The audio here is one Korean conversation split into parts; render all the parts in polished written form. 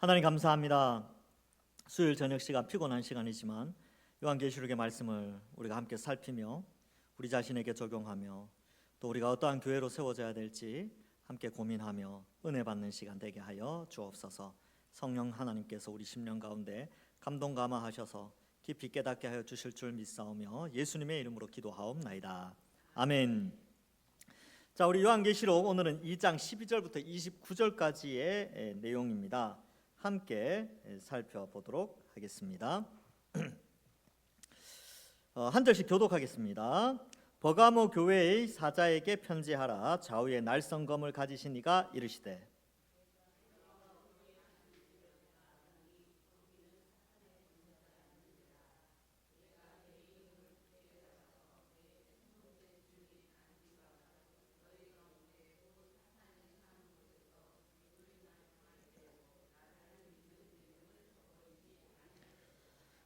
하나님 감사합니다. 수요일 저녁 시간 피곤한 시간이지만 요한계시록의 말씀을 우리가 함께 살피며 우리 자신에게 적용하며 또 우리가 어떠한 교회로 세워져야 될지 함께 고민하며 은혜 받는 시간 되게 하여 주옵소서. 성령 하나님께서 우리 심령 가운데 감동 감화하셔서 깊이 깨닫게 하여 주실 줄 믿사오며 예수님의 이름으로 기도하옵나이다. 아멘. 자, 우리 요한계시록 오늘은 2장 12절부터 29절까지의 내용입니다. 함께 살펴보도록 하겠습니다. 한 절씩 교독하겠습니다. 버가모 교회의 사자에게 편지하라. 좌우에 날성검을 가지신 이가 이르시되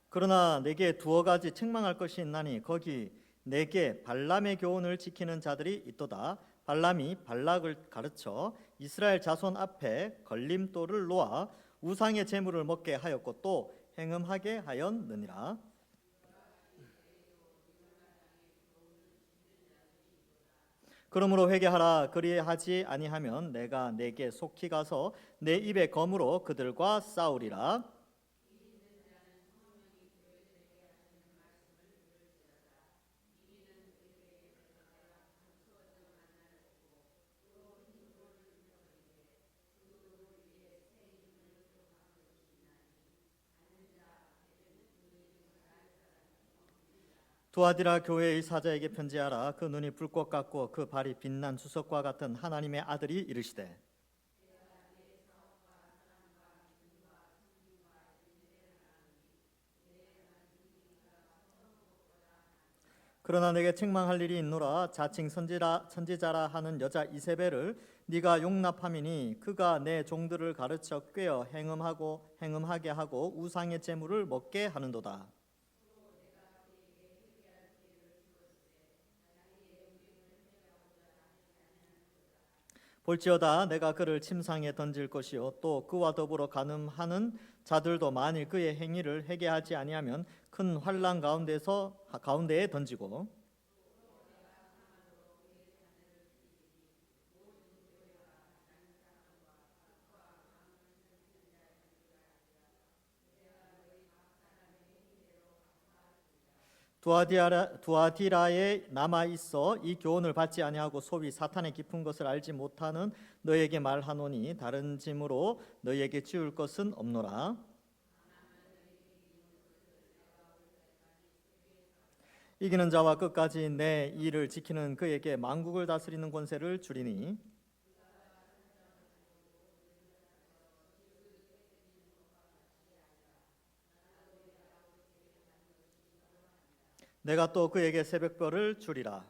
그러나 내게 두어 가지 책망할 것이 있나니 거기 내게 발람의 교훈을 지키는 자들이 있도다. 발람이 발락을 가르쳐 이스라엘 자손 앞에 걸림돌을 놓아 우상의 제물을 먹게 하였고 또 행음하게 하였느니라. 그러므로 회개하라. 그리하지 아니하면 내가 내게 속히 가서 내 입의 검으로 그들과 싸우리라. 두아디라 교회의 사자에게 편지하라. 그 눈이 불꽃 같고 그 발이 빛난 주석과 같은 하나님의 아들이 이르시되 그러나 내게 책망할 일이 있노라. 자칭 선지자라 하는 여자 이세벨을 네가 용납함이니 그가 내 종들을 가르쳐 꾀어 행음하게 하고 우상의 제물을 먹게 하는도다. 볼지어다 내가 그를 침상에 던질 것이요 또 그와 더불어 간음하는 자들도 만일 그의 행위를 회개하지 아니하면 큰 환난 가운데에 던지고 두아디라에 남아 있어 이 교훈을 받지 아니하고 소위 사탄의 깊은 것을 알지 못하는 너에게 말하노니 다른 짐으로 너에게 지울 것은 없노라. 이기는 자와 끝까지 내 일을 지키는 그에게 만국을 다스리는 권세를 주리니 내가 또 그에게 새벽별을 주리라.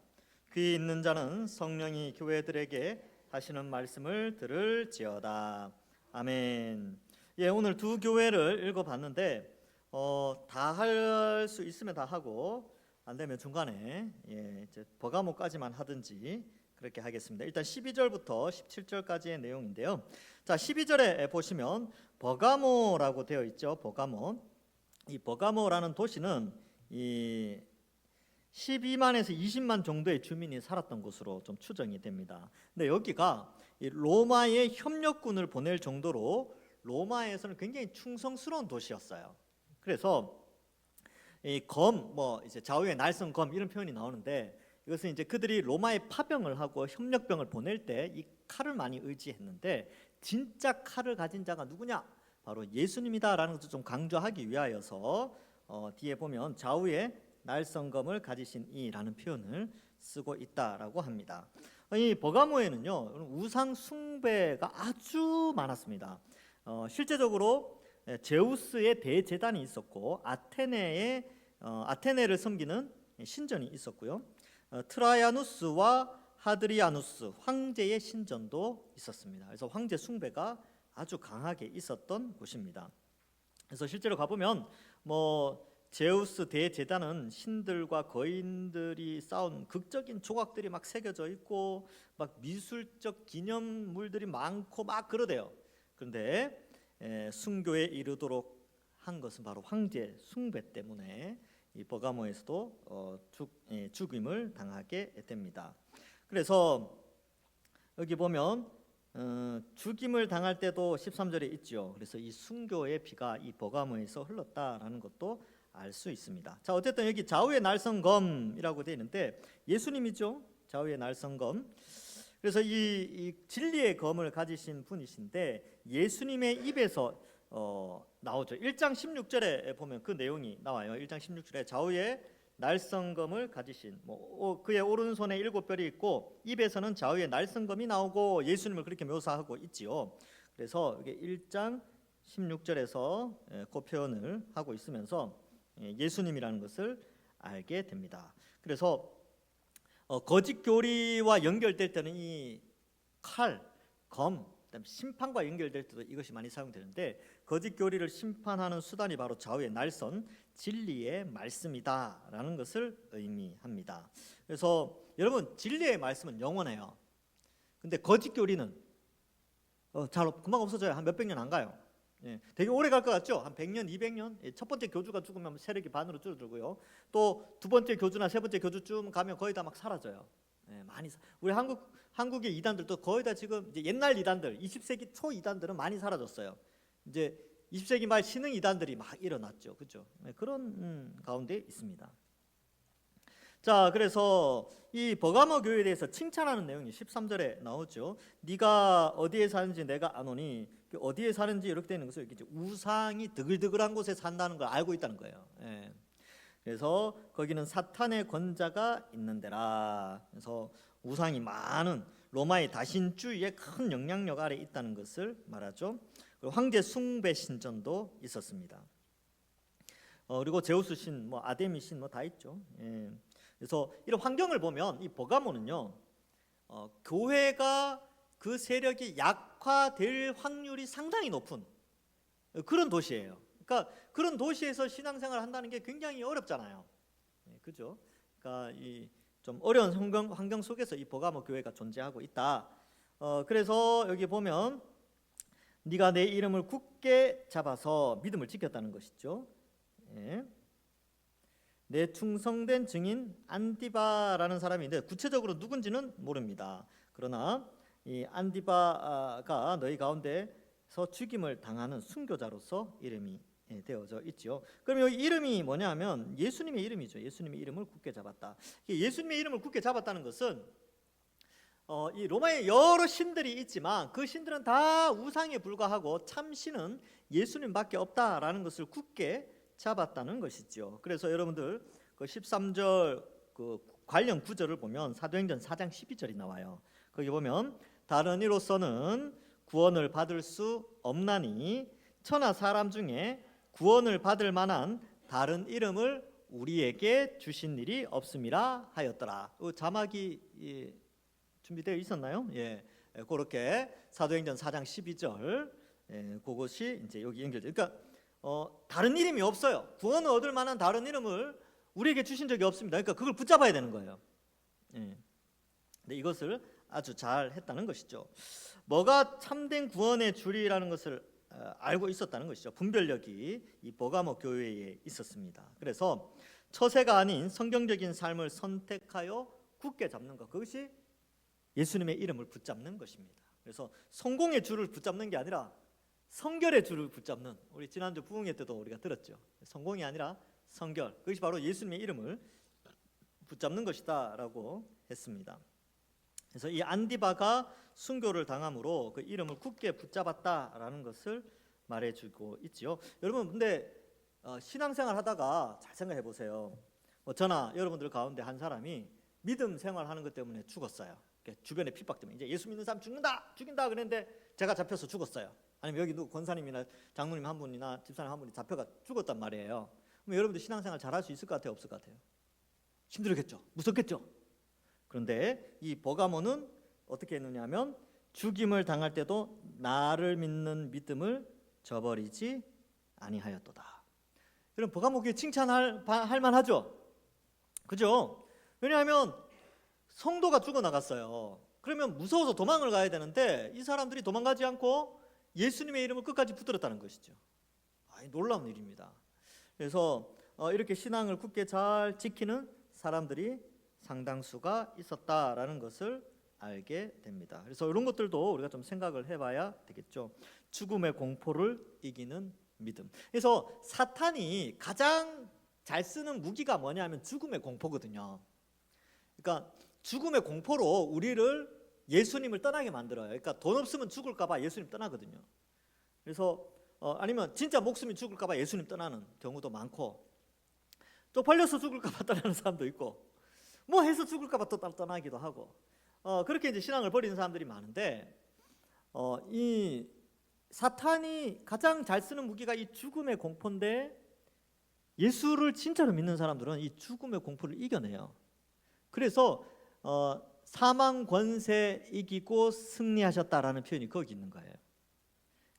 귀 있는 자는 성령이 교회들에게 하시는 말씀을 들을지어다. 아멘. 예, 오늘 두 교회를 읽어봤는데 다 할 수 있으면 다 하고 안 되면 중간에 이제 버가모까지만 하든지 그렇게 하겠습니다. 일단 12절부터 17절까지의 내용인데요. 자, 12절에 보시면 버가모라고 되어 있죠. 버가모. 이 버가모라는 도시는 이 12만에서 20만 정도의 주민이 살았던 곳으로 좀 추정이 됩니다. 근데 여기가 로마의 협력군을 보낼 정도로 로마에서는 굉장히 충성스러운 도시였어요. 그래서 이 이제 좌우에 날성검 이런 표현이 나오는데 이것은 이제 그들이 로마에 파병을 하고 협력병을 보낼 때 이 칼을 많이 의지했는데 진짜 칼을 가진 자가 누구냐? 바로 예수님이다라는 것을 좀 강조하기 위하여서 뒤에 보면 좌우에 날성검을 가지신 이라는 표현을 쓰고 있다라고 합니다. 이 버가모에는요 우상 숭배가 아주 많았습니다. 실제적으로 제우스의 대제단이 있었고 아테네를 섬기는 신전이 있었고요. 트라야누스와 하드리아누스 황제의 신전도 있었습니다. 그래서 황제 숭배가 아주 강하게 있었던 곳입니다. 그래서 실제로 가보면 제우스 대제단은 신들과 거인들이 쌓은 극적인 조각들이 막 새겨져 있고 막 미술적 기념물들이 많고 막 그러대요. 그런데 순교에 이르도록 한 것은 바로 황제 숭배 때문에 이 버가모에서도 죽임을 당하게 됩니다. 그래서 여기 보면 죽임을 당할 때도 13절에 있죠. 그래서 이 순교의 피가 이 버가모에서 흘렀다라는 것도 알 수 있습니다. 자, 어쨌든 여기 좌우의 날성검이라고 되어 있는데 예수님이죠. 좌우의 날성검. 그래서 이 진리의 검을 가지신 분이신데 예수님의 입에서 나오죠. 1장 16절에 보면 그 내용이 나와요. 1장 16절에 좌우의 날성검을 가지신 그의 오른손에 7뼈리 있고 입에서는 좌우의 날성검이 나오고 예수님을 그렇게 묘사하고 있지요. 그래서 이게 1장 16절에서 그 표현을 하고 있으면서 예수님이라는 것을 알게 됩니다. 그래서 거짓 교리와 연결될 때는 이 칼, 검, 그다음에 심판과 연결될 때도 이것이 많이 사용되는데 거짓 교리를 심판하는 수단이 바로 좌우의 날선 진리의 말씀이다라는 것을 의미합니다. 그래서 여러분 진리의 말씀은 영원해요. 근데 거짓 교리는 잘 금방 없어져요. 한 몇백 년 안 가요. 되게 오래 갈 것 같죠? 한 100년, 200년. 첫 번째 교주가 죽으면 세력이 반으로 줄어들고요. 또 두 번째 교주나 세 번째 교주쯤 가면 거의 다 막 사라져요. 많이 우리 한국의 이단들도 거의 다 지금 이제 옛날 이단들, 20세기 초 이단들은 많이 사라졌어요. 이제 20세기 말 신흥 이단들이 막 일어났죠, 그렇죠? 그런 가운데 있습니다. 자, 그래서 이 버가모 교회에 대해서 칭찬하는 내용이 13절에 나오죠. 네가 어디에 사는지 내가 아노니, 어디에 사는지 이렇게 되는 것을 이렇게 우상이 드글드글한 곳에 산다는 걸 알고 있다는 거예요. 그래서 거기는 사탄의 권자가 있는 데라. 그래서 우상이 많은 로마의 다신주의의 큰 영향력 아래 있다는 것을 말하죠. 그리고 황제 숭배 신전도 있었습니다. 그리고 제우스 신, 아데미 신 다 있죠. 그래서 이런 환경을 보면 이 버가모는요, 교회가 그 세력이 약화될 확률이 상당히 높은 그런 도시예요. 그러니까 그런 도시에서 신앙생활을 한다는 게 굉장히 어렵잖아요. 그죠? 그러니까 이 좀 어려운 환경 속에서 이 버가모 교회가 존재하고 있다. 그래서 여기 보면 네가 내 이름을 굳게 잡아서 믿음을 지켰다는 것이죠. 내 충성된 증인 안디바라는 사람이 있는데 구체적으로 누군지는 모릅니다. 그러나 이 안디바가 너희 가운데서 죽임을 당하는 순교자로서 이름이 되어져 있죠. 그럼 여기 이름이 뭐냐면 예수님의 이름이죠. 예수님의 이름을 굳게 잡았다. 예수님의 이름을 굳게 잡았다는 것은 이 로마에 여러 신들이 있지만 그 신들은 다 우상에 불과하고 참 신은 예수님밖에 없다라는 것을 굳게 잡았다는 것이죠. 그래서 여러분들 그 13절 그 관련 구절을 보면 사도행전 4장 12절이 나와요. 거기 보면 다른 이로서는 구원을 받을 수 없나니 천하 사람 중에 구원을 받을 만한 다른 이름을 우리에게 주신 일이 없음이라 하였더라. 자막이 준비되어 있었나요? 그렇게 사도행전 4장 12절 그것이 이제 여기 연결돼. 그러니까 다른 이름이 없어요. 구원을 얻을 만한 다른 이름을 우리에게 주신 적이 없습니다. 그러니까 그걸 붙잡아야 되는 거예요. 근데 이것을 아주 잘 했다는 것이죠. 뭐가 참된 구원의 줄이라는 것을 알고 있었다는 것이죠. 분별력이 이 버가모 교회에 있었습니다. 그래서 처세가 아닌 성경적인 삶을 선택하여 굳게 잡는 것, 그것이 예수님의 이름을 붙잡는 것입니다. 그래서 성공의 줄을 붙잡는 게 아니라 성결의 줄을 붙잡는, 우리 지난주 부흥회 때도 우리가 들었죠. 성공이 아니라 성결, 그것이 바로 예수님의 이름을 붙잡는 것이다라고 했습니다. 그래서 이 안디바가 순교를 당함으로 그 이름을 굳게 붙잡았다라는 것을 말해주고 있지요. 여러분, 근데 신앙생활 하다가 잘 생각해 보세요. 저나 여러분들 가운데 한 사람이 믿음 생활하는 것 때문에 죽었어요. 주변에 핍박 때문에 이제 예수 믿는 사람 죽인다 그랬는데 제가 잡혀서 죽었어요. 아니면 여기 누구 권사님이나 장로님 한 분이나 집사님 한 분이 잡혀가 죽었단 말이에요. 그럼 여러분들 신앙생활 잘할 수 있을 것 같아요, 없을 것 같아요? 힘들겠죠, 무섭겠죠. 그런데 이 버가모는 어떻게 했느냐면 죽임을 당할 때도 나를 믿는 믿음을 저버리지 아니하였도다. 여러분, 버가모 교회 칭찬할 만하죠, 그죠? 왜냐하면 성도가 죽어나갔어요. 그러면 무서워서 도망을 가야 되는데 이 사람들이 도망가지 않고 예수님의 이름을 끝까지 붙들었다는 것이죠. 놀라운 일입니다. 그래서 이렇게 신앙을 굳게 잘 지키는 사람들이 상당수가 있었다라는 것을 알게 됩니다. 그래서 이런 것들도 우리가 좀 생각을 해봐야 되겠죠. 죽음의 공포를 이기는 믿음. 그래서 사탄이 가장 잘 쓰는 무기가 뭐냐면 죽음의 공포거든요. 그러니까 죽음의 공포로 우리를 예수님을 떠나게 만들어요. 그러니까 돈 없으면 죽을까 봐 예수님 떠나거든요. 그래서 아니면 진짜 목숨이 죽을까 봐 예수님 떠나는 경우도 많고, 쪽팔려서 죽을까 봐 떠나는 사람도 있고, 뭐 해서 죽을까 봐 또 떠나기도 하고, 그렇게 이제 신앙을 버리는 사람들이 많은데, 이 사탄이 가장 잘 쓰는 무기가 이 죽음의 공포인데, 예수를 진짜로 믿는 사람들은 이 죽음의 공포를 이겨내요. 그래서 사망 권세 이기고 승리하셨다라는 표현이 거기 있는 거예요.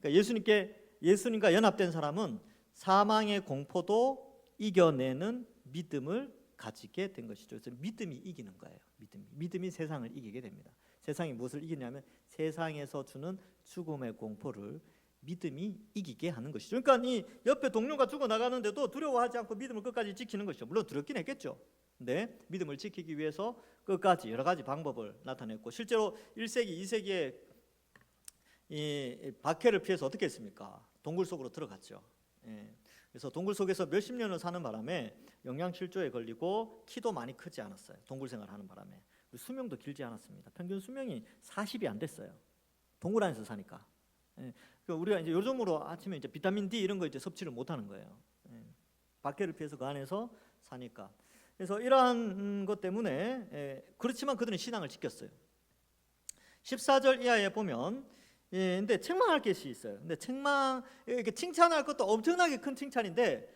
그러니까 예수님과 연합된 사람은 사망의 공포도 이겨내는 믿음을 가지게 된 것이죠. 그래서 믿음이 이기는 거예요. 믿음이 세상을 이기게 됩니다. 세상이 무엇을 이기냐면 세상에서 주는 죽음의 공포를 믿음이 이기게 하는 것이죠. 그러니까 이 옆에 동료가 죽어나가는데도 두려워하지 않고 믿음을 끝까지 지키는 것이죠. 물론 두렵긴 했겠죠. 근데 믿음을 지키기 위해서 끝까지 여러 가지 방법을 나타냈고, 실제로 1세기, 2세기에 이 박해를 피해서 어떻게 했습니까? 동굴 속으로 들어갔죠. 그래서 동굴 속에서 몇십 년을 사는 바람에 영양실조에 걸리고 키도 많이 크지 않았어요. 동굴 생활하는 바람에. 수명도 길지 않았습니다. 평균 수명이 40이 안 됐어요. 동굴 안에서 사니까. 우리가 이제 요즘으로 아침에 이제 비타민 D 이런 거 이제 섭취를 못 하는 거예요. 박해를 피해서 그 안에서 사니까. 그래서 이러한 것 때문에 그렇지만 그들은 신앙을 지켰어요. 14절 이하에 보면, 근데 책망할 것이 있어요. 근데 이렇게 칭찬할 것도 엄청나게 큰 칭찬인데,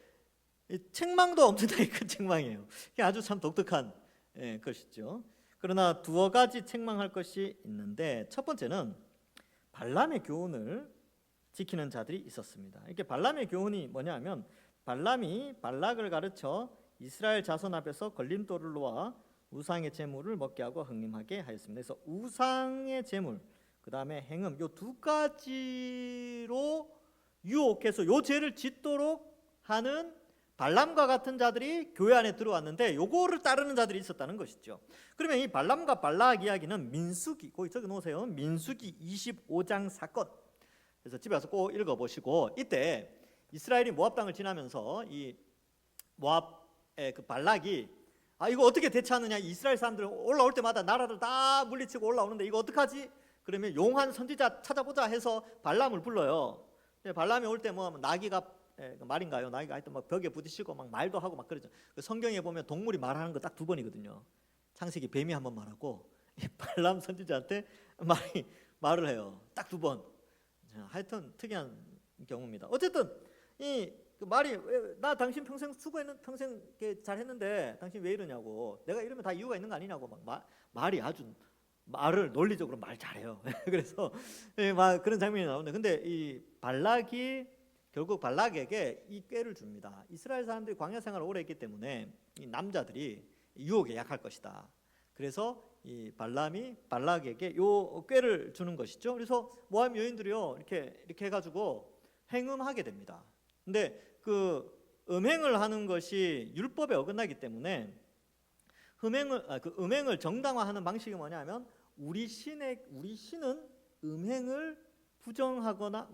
책망도 엄청나게 큰 책망이에요. 이게 아주 참 독특한 것이죠. 그러나 두어 가지 책망할 것이 있는데, 첫 번째는 발람의 교훈을 지키는 자들이 있었습니다. 이렇게 발람의 교훈이 뭐냐면, 발람이 발락을 가르쳐 이스라엘 자손 앞에서 걸림돌을 놓아 우상의 제물을 먹게 하고 흥림하게 하였습니다. 그래서 우상의 제물, 그 다음에 행음, 요 두 가지로 유혹해서 요 죄를 짓도록 하는 발람과 같은 자들이 교회 안에 들어왔는데, 요거를 따르는 자들이 있었다는 것이죠. 그러면 이 발람과 발락 이야기는 민수기, 거기 적어 놓으세요. 민수기 25장 사건. 그래서 집에 와서 꼭 읽어보시고, 이때 이스라엘이 모압 땅을 지나면서 이 모압의 그 발락이 이거 어떻게 대처하느냐, 이스라엘 사람들 올라올 때마다 나라를 다 물리치고 올라오는데 이거 어떡하지? 그러면 용한 선지자 찾아보자 해서 발람을 불러요. 발람이 올 때 뭐 나귀가 말인가요? 나귀가 하여튼 막 벽에 부딪히고 막 말도 하고 막 그러죠. 성경에 보면 동물이 말하는 거 딱 두 번이거든요. 창세기 뱀이 한 번 말하고 발람 선지자한테 말을 해요. 딱 두 번. 하여튼 특이한 경우입니다. 어쨌든 그 말이, 나 당신 평생 수고했는, 평생 잘했는데 당신 왜 이러냐고, 내가 이러면 다 이유가 있는 거 아니냐고 말이 아주 말을 논리적으로 말 잘해요. 그래서 막 그런 장면이 나오는데, 근데 이 발락이 결국 발락에게 이 꾀를 줍니다. 이스라엘 사람들이 광야 생활을 오래 했기 때문에 이 남자들이 유혹에 약할 것이다. 그래서 이 발람이 발락에게 요 꾀를 주는 것이죠. 그래서 모압 여인들이요 이렇게 해가지고 행음하게 됩니다. 근데 그 음행을 하는 것이 율법에 어긋나기 때문에 그 음행을 정당화하는 방식이 뭐냐면, 우리 신은 음행을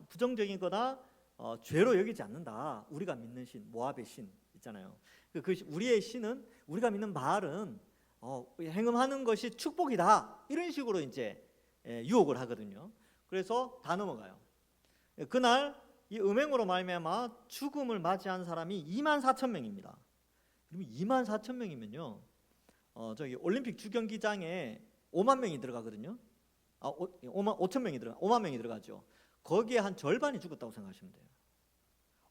부정적이거나 죄로 여기지 않는다. 우리가 믿는 신, 모압의 신 있잖아요. 우리의 신은, 우리가 믿는 바알은 행음하는 것이 축복이다. 이런 식으로 이제 유혹을 하거든요. 그래서 다 넘어가요. 그날 이 음행으로 말미암아 죽음을 맞이한 사람이 24,000명입니다. 그러면 24,000명이면요, 저기 올림픽 주경기장에 5만 명이 들어가거든요. 5만 명이 들어가죠. 거기에 한 절반이 죽었다고 생각하시면 돼요.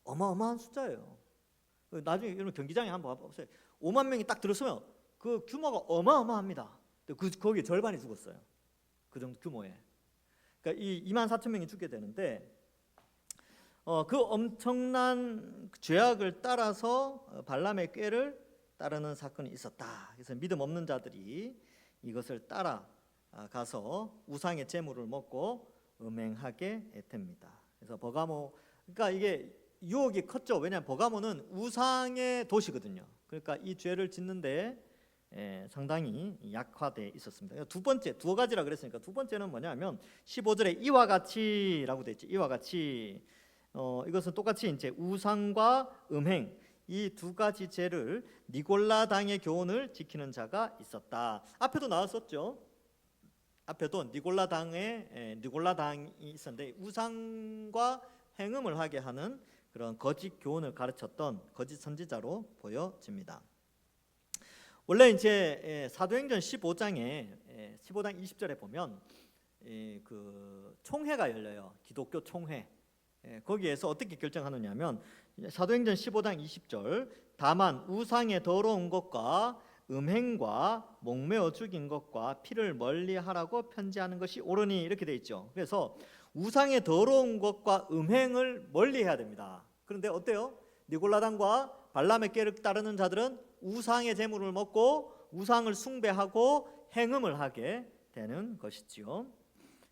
어마어마한 숫자예요. 나중에 이런 경기장에 한번 가보세요. 5만 명이 딱 들었으면 그 규모가 어마어마합니다. 거기에 절반이 죽었어요. 그 정도 규모에. 그러니까 이 24,000명이 죽게 되는데, 그 엄청난 죄악을 따라서 발람의 꾀를 따르는 사건이 있었다. 그래서 믿음 없는 자들이 이것을 따라 가서 우상의 제물을 먹고 음행하게 됩니다. 그래서 버가모, 그러니까 이게 유혹이 컸죠. 왜냐하면 버가모는 우상의 도시거든요. 그러니까 이 죄를 짓는데 상당히 약화돼 있었습니다. 두 번째, 두 가지라 그랬으니까 두 번째는 뭐냐면 15절에 이와 같이라고 돼 있죠. 이와 같이 이것은 똑같이 이제 우상과 음행 이 두 가지 죄를 니골라당의 교훈을 지키는 자가 있었다. 앞에도 나왔었죠. 앞에도 니골라당이 있었는데 우상과 행음을 하게 하는 그런 거짓 교훈을 가르쳤던 거짓 선지자로 보여집니다. 원래 이제 사도행전 15장 20절에 보면 그 총회가 열려요. 기독교 총회. 거기에서 어떻게 결정하느냐면 사도행전 15장 20절 다만 우상의 더러운 것과 음행과 목매어 죽인 것과 피를 멀리하라고 편지하는 것이 옳으니 이렇게 돼 있죠. 그래서 우상의 더러운 것과 음행을 멀리해야 됩니다. 그런데 어때요? 니골라당과 발람의 꾀를 따르는 자들은 우상의 제물을 먹고 우상을 숭배하고 행음을 하게 되는 것이지요.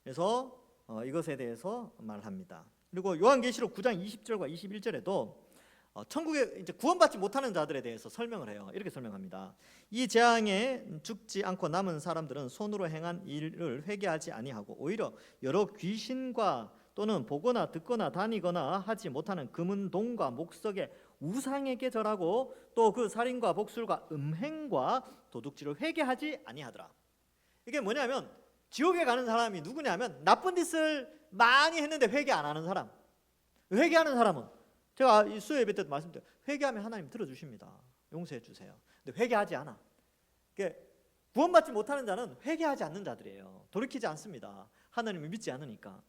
그래서 이것에 대해서 말합니다. 그리고 요한계시록 9장 20절과 21절에도 천국에 이제 구원받지 못하는 자들에 대해서 설명을 해요. 이렇게 설명합니다. 이 재앙에 죽지 않고 남은 사람들은 손으로 행한 일을 회개하지 아니하고 오히려 여러 귀신과 또는 보거나 듣거나 다니거나 하지 못하는 금은 동과 목석의 우상에게 절하고 또 그 살인과 복술과 음행과 도둑질을 회개하지 아니하더라. 이게 뭐냐면 지옥에 가는 사람이 누구냐면 나쁜 짓을 많이 했는데 회개 안 하는 사람. 회개하는 사람은 제가 이 수요 예배 때도 말씀드려요. 회개하면 하나님 들어주십니다. 용서해 주세요. 근데 회개하지 않아. 구원받지 못하는 자는 회개하지 않는 자들이에요. 돌이키지 않습니다. 하나님을 믿지 않으니까.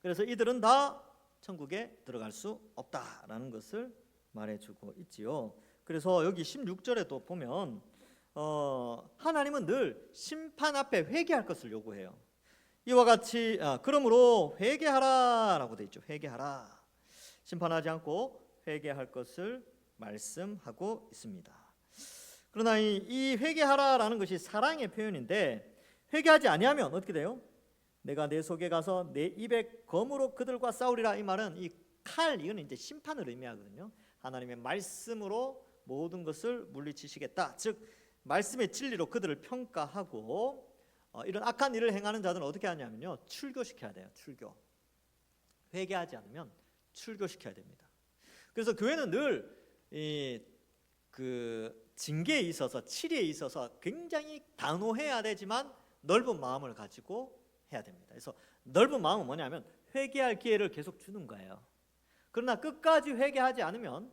그래서 이들은 다 천국에 들어갈 수 없다라는 것을 말해주고 있지요. 그래서 여기 16절에도 보면 하나님은 늘 심판 앞에 회개할 것을 요구해요. 이와 같이 그러므로 회개하라라고 돼 있죠. 회개하라. 심판하지 않고 회개할 것을 말씀하고 있습니다. 그러나 이 회개하라라는 것이 사랑의 표현인데 회개하지 아니하면 어떻게 돼요? 내가 내 속에 가서 내 입에 검으로 그들과 싸우리라. 이 말은 이 칼, 이거는 이제 심판을 의미하거든요. 하나님의 말씀으로 모든 것을 물리치시겠다. 즉 말씀의 진리로 그들을 평가하고 이런 악한 일을 행하는 자들은 어떻게 하냐면요, 출교시켜야 돼요. 출교. 회개하지 않으면 출교시켜야 됩니다. 그래서 교회는 늘 그 징계에 있어서 치리에 있어서 굉장히 단호해야 되지만 넓은 마음을 가지고 해야 됩니다. 그래서 넓은 마음은 뭐냐면 회개할 기회를 계속 주는 거예요. 그러나 끝까지 회개하지 않으면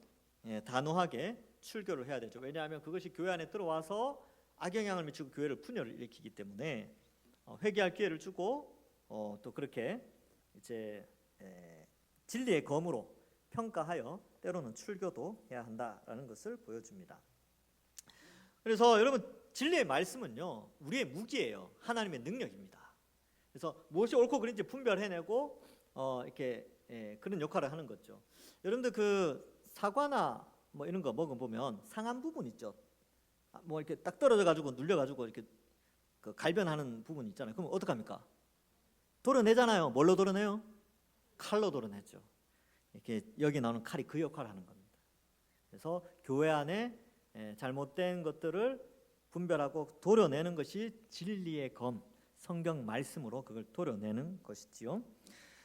단호하게 출교를 해야 되죠. 왜냐하면 그것이 교회 안에 들어와서 악영향을 미치고 교회를 분열을 일으키기 때문에 회개할 기회를 주고 또 그렇게 이제 진리의 검으로 평가하여 때로는 출교도 해야 한다라는 것을 보여줍니다. 그래서 여러분 진리의 말씀은요 우리의 무기예요. 하나님의 능력입니다. 그래서 무엇이 옳고 그른지 분별해내고 이렇게 그런 역할을 하는 거죠. 여러분들 그 사과나 뭐 이런 거 먹어보면 상한 부분 있죠. 뭐 이렇게 딱 떨어져 가지고 눌려 가지고 이렇게 그 갈변하는 부분 있잖아요. 그럼 어떡합니까? 도려내잖아요. 뭘로 도려내요? 칼로 도려내죠. 이렇게 여기 나오는 칼이 그 역할을 하는 겁니다. 그래서 교회 안에 잘못된 것들을 분별하고 도려내는 것이 진리의 검, 성경 말씀으로 그걸 도려내는 것이지요.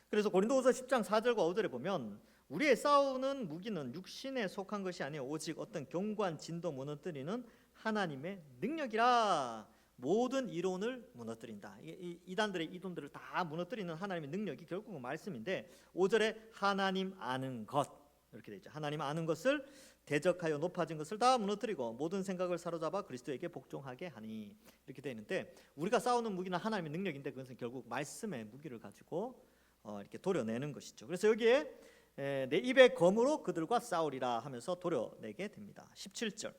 그래서 고린도후서 10장 4절과 5절에 보면 우리의 싸우는 무기는 육신에 속한 것이 아니요 오직 어떤 견고한 진도 무너뜨리는 하나님의 능력이라. 모든 이론을 무너뜨린다. 이단들의 이론들을 다 무너뜨리는 하나님의 능력이 결국은 말씀인데 5절에 하나님 아는 것 이렇게 되어 있죠. 하나님 아는 것을 대적하여 높아진 것을 다 무너뜨리고 모든 생각을 사로잡아 그리스도에게 복종하게 하니 이렇게 되어 있는데 우리가 싸우는 무기는 하나님의 능력인데 그것은 결국 말씀의 무기를 가지고 이렇게 도려내는 것이죠. 그래서 여기에 내 입의 검으로 그들과 싸우리라 하면서 도려내게 됩니다. 17절.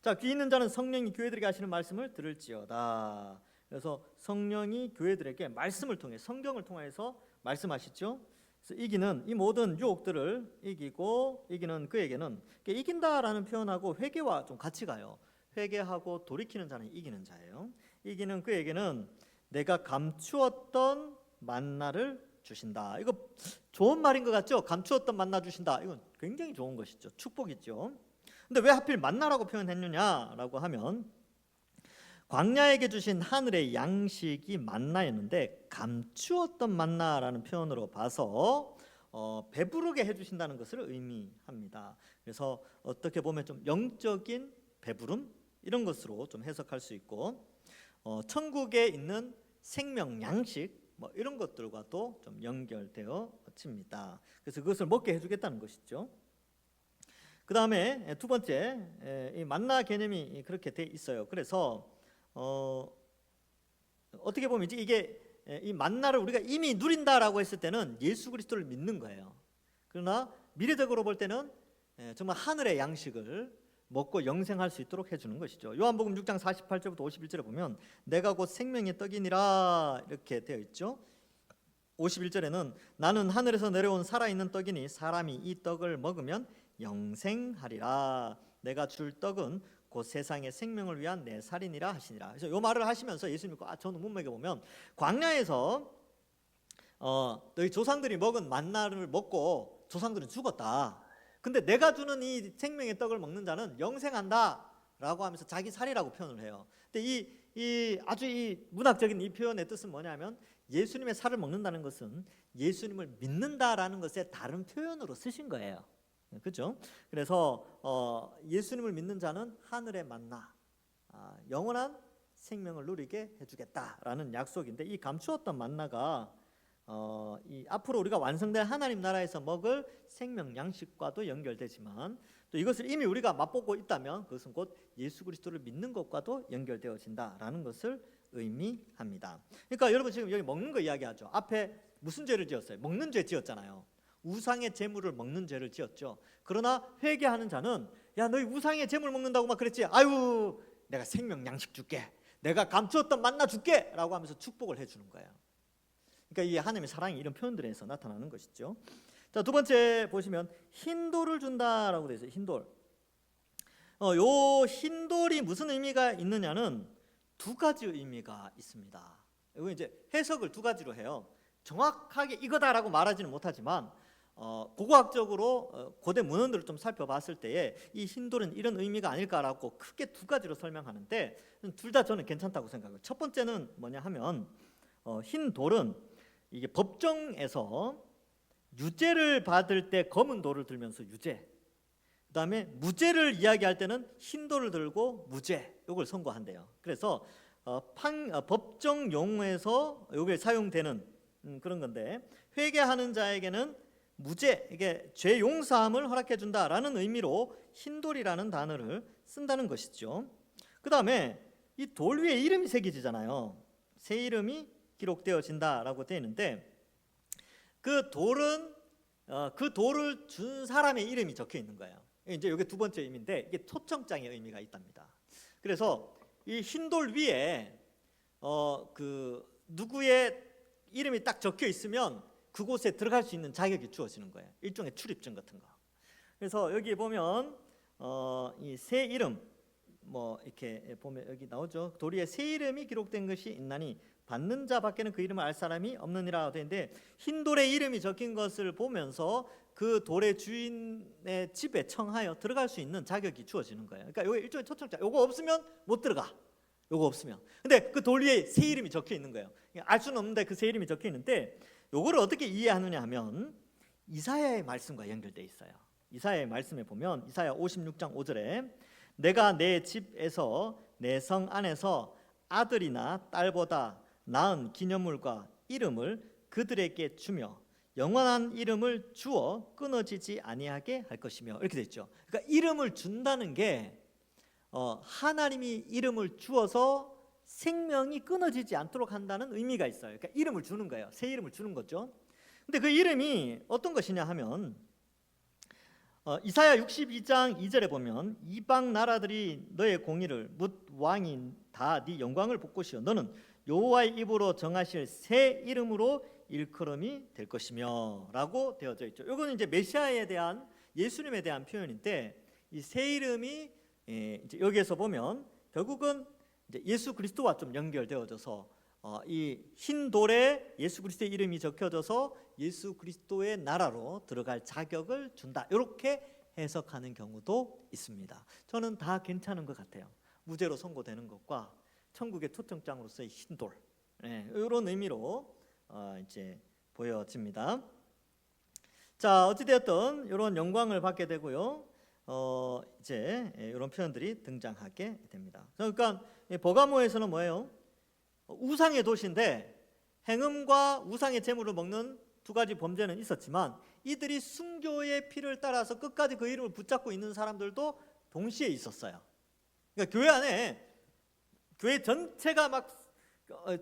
자, 귀 있는 자는 성령이 교회들에게 하시는 말씀을 들을지어다. 그래서 성령이 교회들에게 말씀을 통해 성경을 통해서 말씀하시죠. 그래서 이기는 이 모든 유혹들을 이기고 이기는 그에게는 이긴다라는 표현하고 회개와 좀 같이 가요. 회개하고 돌이키는 자는 이기는 자예요. 이기는 그에게는 내가 감추었던 만나를 주신다. 이거 좋은 말인 것 같죠? 감추었던 만나 주신다. 이건 굉장히 좋은 것이죠. 축복이죠. 근데 왜 하필 만나라고 표현했느냐라고 하면 광야에게 주신 하늘의 양식이 만나였는데 감추었던 만나라는 표현으로 봐서 배부르게 해주신다는 것을 의미합니다. 그래서 어떻게 보면 좀 영적인 배부름 이런 것으로 좀 해석할 수 있고 천국에 있는 생명 양식 뭐 이런 것들과도 좀 연결되어집니다. 그래서 그것을 먹게 해주겠다는 것이죠. 그 다음에 두 번째, 이 만나 개념이 그렇게 돼 있어요. 그래서 어떻게 보면 이게 이 만나를 우리가 이미 누린다라고 했을 때는 예수 그리스도를 믿는 거예요. 그러나 미래적으로 볼 때는 정말 하늘의 양식을 먹고 영생할 수 있도록 해주는 것이죠. 요한복음 6장 48절부터 51절에 보면 내가 곧 생명의 떡이니라 이렇게 되어 있죠. 51절에는 나는 하늘에서 내려온 살아있는 떡이니 사람이 이 떡을 먹으면 영생하리라. 내가 줄 떡은 곧 세상의 생명을 위한 내 살이니라 하시니라. 그래서 이 말을 하시면서 예수님이 저는 못 먹여보면 광야에서 너희 조상들이 먹은 만나를 먹고 조상들은 죽었다. 근데 내가 주는 이 생명의 떡을 먹는 자는 영생한다 라고 하면서 자기 살이라고 표현을 해요. 근데 아주 이 문학적인 이 표현의 뜻은 뭐냐면 예수님의 살을 먹는다는 것은 예수님을 믿는다라는 것의 다른 표현으로 쓰신 거예요. 그렇죠? 그래서 예수님을 믿는 자는 하늘의 만나, 영원한 생명을 누리게 해주겠다라는 약속인데 이 감추었던 만나가 이 앞으로 우리가 완성될 하나님 나라에서 먹을 생명 양식과도 연결되지만 또 이것을 이미 우리가 맛보고 있다면 그것은 곧 예수 그리스도를 믿는 것과도 연결되어진다라는 것을 의미합니다. 그러니까 여러분 지금 여기 먹는 거 이야기하죠. 앞에 무슨 죄를 지었어요? 먹는 죄 지었잖아요. 우상의 제물을 먹는 죄를 지었죠. 그러나 회개하는 자는 야 너희 우상의 제물 먹는다고 막 그랬지. 아유 내가 생명 양식 줄게. 내가 감추었던 만나 줄게 라고 하면서 축복을 해주는 거예요. 그러니까 이 하나님의 사랑이 이런 표현들에서 나타나는 것이죠. 자, 두 번째 보시면 흰돌을 준다라고 되어 있어요. 흰돌. 요 흰돌이 무슨 의미가 있느냐는 두 가지 의미가 있습니다. 이거 이제 해석을 두 가지로 해요. 정확하게 이거다라고 말하지는 못하지만 고고학적으로 고대 문헌들을 좀 살펴봤을 때에 이 흰돌은 이런 의미가 아닐까라고 크게 두 가지로 설명하는데 둘 다 저는 괜찮다고 생각해요. 첫 번째는 뭐냐 하면 흰돌은 이게 법정에서 유죄를 받을 때 검은 돌을 들면서 유죄, 그 다음에 무죄를 이야기할 때는 흰 돌을 들고 무죄, 이걸 선고한대요. 그래서 법정 용어에서 이게 사용되는 그런 건데 회개하는 자에게는 무죄, 이게 죄 용서함을 허락해 준다라는 의미로 흰 돌이라는 단어를 쓴다는 것이죠. 그 다음에 이 돌 위에 이름이 새겨지잖아요. 새 이름이 기록되어진다라고 되어 있는데 그 돌은 그 돌을 준 사람의 이름이 적혀 있는 거예요. 이제 이게 두 번째 의미인데 이게 초청장의 의미가 있답니다. 그래서 이 흰 돌 위에 그 누구의 이름이 딱 적혀 있으면 그곳에 들어갈 수 있는 자격이 주어지는 거예요. 일종의 출입증 같은 거. 그래서 여기 보면 이 새 이름 뭐 이렇게 보면 여기 나오죠. 돌 위에 새 이름이 기록된 것이 있나니 받는 자 밖에는 그 이름을 알 사람이 없느니라 되는데 흰 돌에 이름이 적힌 것을 보면서 그 돌의 주인의 집에 청하여 들어갈 수 있는 자격이 주어지는 거예요. 그러니까 이거 일종의 초청장. 이거 없으면 못 들어가. 이거 없으면. 근데 그 돌 위에 새 이름이 적혀 있는 거예요. 알 수는 없는데 그 새 이름이 적혀 있는데 이거를 어떻게 이해하느냐 하면 이사야의 말씀과 연결돼 있어요. 이사야의 말씀에 보면 이사야 56장 5절에 내가 내 집에서 내 성 안에서 아들이나 딸보다 나은 기념물과 이름을 그들에게 주며 영원한 이름을 주어 끊어지지 아니하게 할 것이며 이렇게 돼 있죠. 그러니까 이름을 준다는 게 하나님이 이름을 주어서 생명이 끊어지지 않도록 한다는 의미가 있어요. 그러니까 이름을 주는 거예요. 새 이름을 주는 거죠. 근데 그 이름이 어떤 것이냐 하면 이사야 62장 2절에 보면 이방 나라들이 너의 공의를 묻 왕이 다 네 영광을 볼 것이요 너는 여호와의 입으로 정하실 새 이름으로 일컬음이 될 것이며 라고 되어져 있죠. 이거는 이제 메시아에 대한 예수님에 대한 표현인데 이 새 이름이 이제 여기에서 보면 결국은 이제 예수 그리스도와 좀 연결되어져서 이 흰 돌에 예수 그리스도의 이름이 적혀져서 예수 그리스도의 나라로 들어갈 자격을 준다. 이렇게 해석하는 경우도 있습니다. 저는 다 괜찮은 것 같아요. 무죄로 선고되는 것과 천국의 초청장으로서의 흰 돌, 이런 의미로 이제 보여집니다. 자, 어찌되었든 이런 영광을 받게 되고요. 이제 이런 표현들이 등장하게 됩니다. 그러니까 버가모에서는 뭐예요? 우상의 도시인데 행음과 우상의 제물을 먹는 두 가지 범죄는 있었지만 이들이 순교의 피를 따라서 끝까지 그 이름을 붙잡고 있는 사람들도 동시에 있었어요. 그러니까 교회 안에 교회 전체가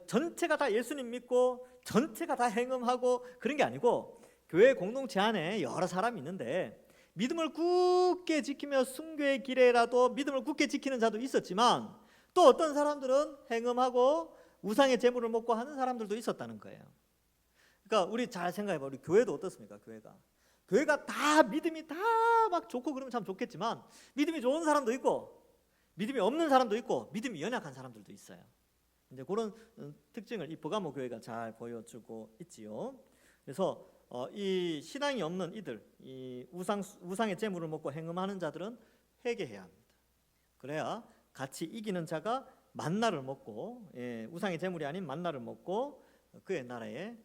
전체가 다 예수님 믿고 전체가 다 행음하고 그런 게 아니고 교회 공동체 안에 여러 사람이 있는데 믿음을 굳게 지키며 순교의 길에라도 믿음을 굳게 지키는 자도 있었지만 또 어떤 사람들은 행음하고 우상의 제물을 먹고 하는 사람들도 있었다는 거예요. 그러니까 우리 잘 생각해봐. 우리 교회도 어떻습니까? 교회가 다 믿음이 다 막 좋고 그러면 참 좋겠지만 믿음이 좋은 사람도 있고 믿음이 없는 사람도 있고 믿음이 연약한 사람들도 있어요. 이제 그런 특징을 이 버가모 교회가 잘 보여주고 있지요. 그래서 이 신앙이 없는 이들, 이 우상의 제물을 먹고 행음하는 자들은 회개해야 합니다. 그래야 같이 이기는 자가 만나를 먹고 우상의 제물이 아닌 만나를 먹고 그의 나라에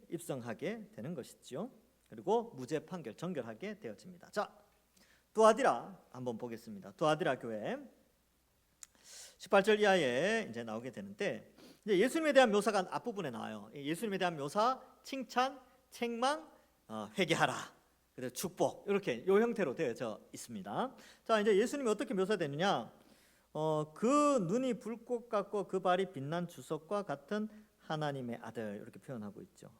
입성하게 되는 것이죠. 그리고 무죄 판결 정결하게 되어집니다. 자, 두아디라 한번 보겠습니다. 두아디라 교회 18절 이하에 이제 나오게 되는데 이제 예수님에 대한 묘사가 앞부분에 나와요. 예수님에 대한 묘사, 칭찬, 책망, 회개하라, 그리고 축복 이렇게 이 형태로 되어져 있습니다. 자, 이제 예수님이 어떻게 묘사되느냐? 그 눈이 불꽃 같고 그 발이 빛난 주석과 같은 하나님의 아들 이렇게 표현하고 있죠.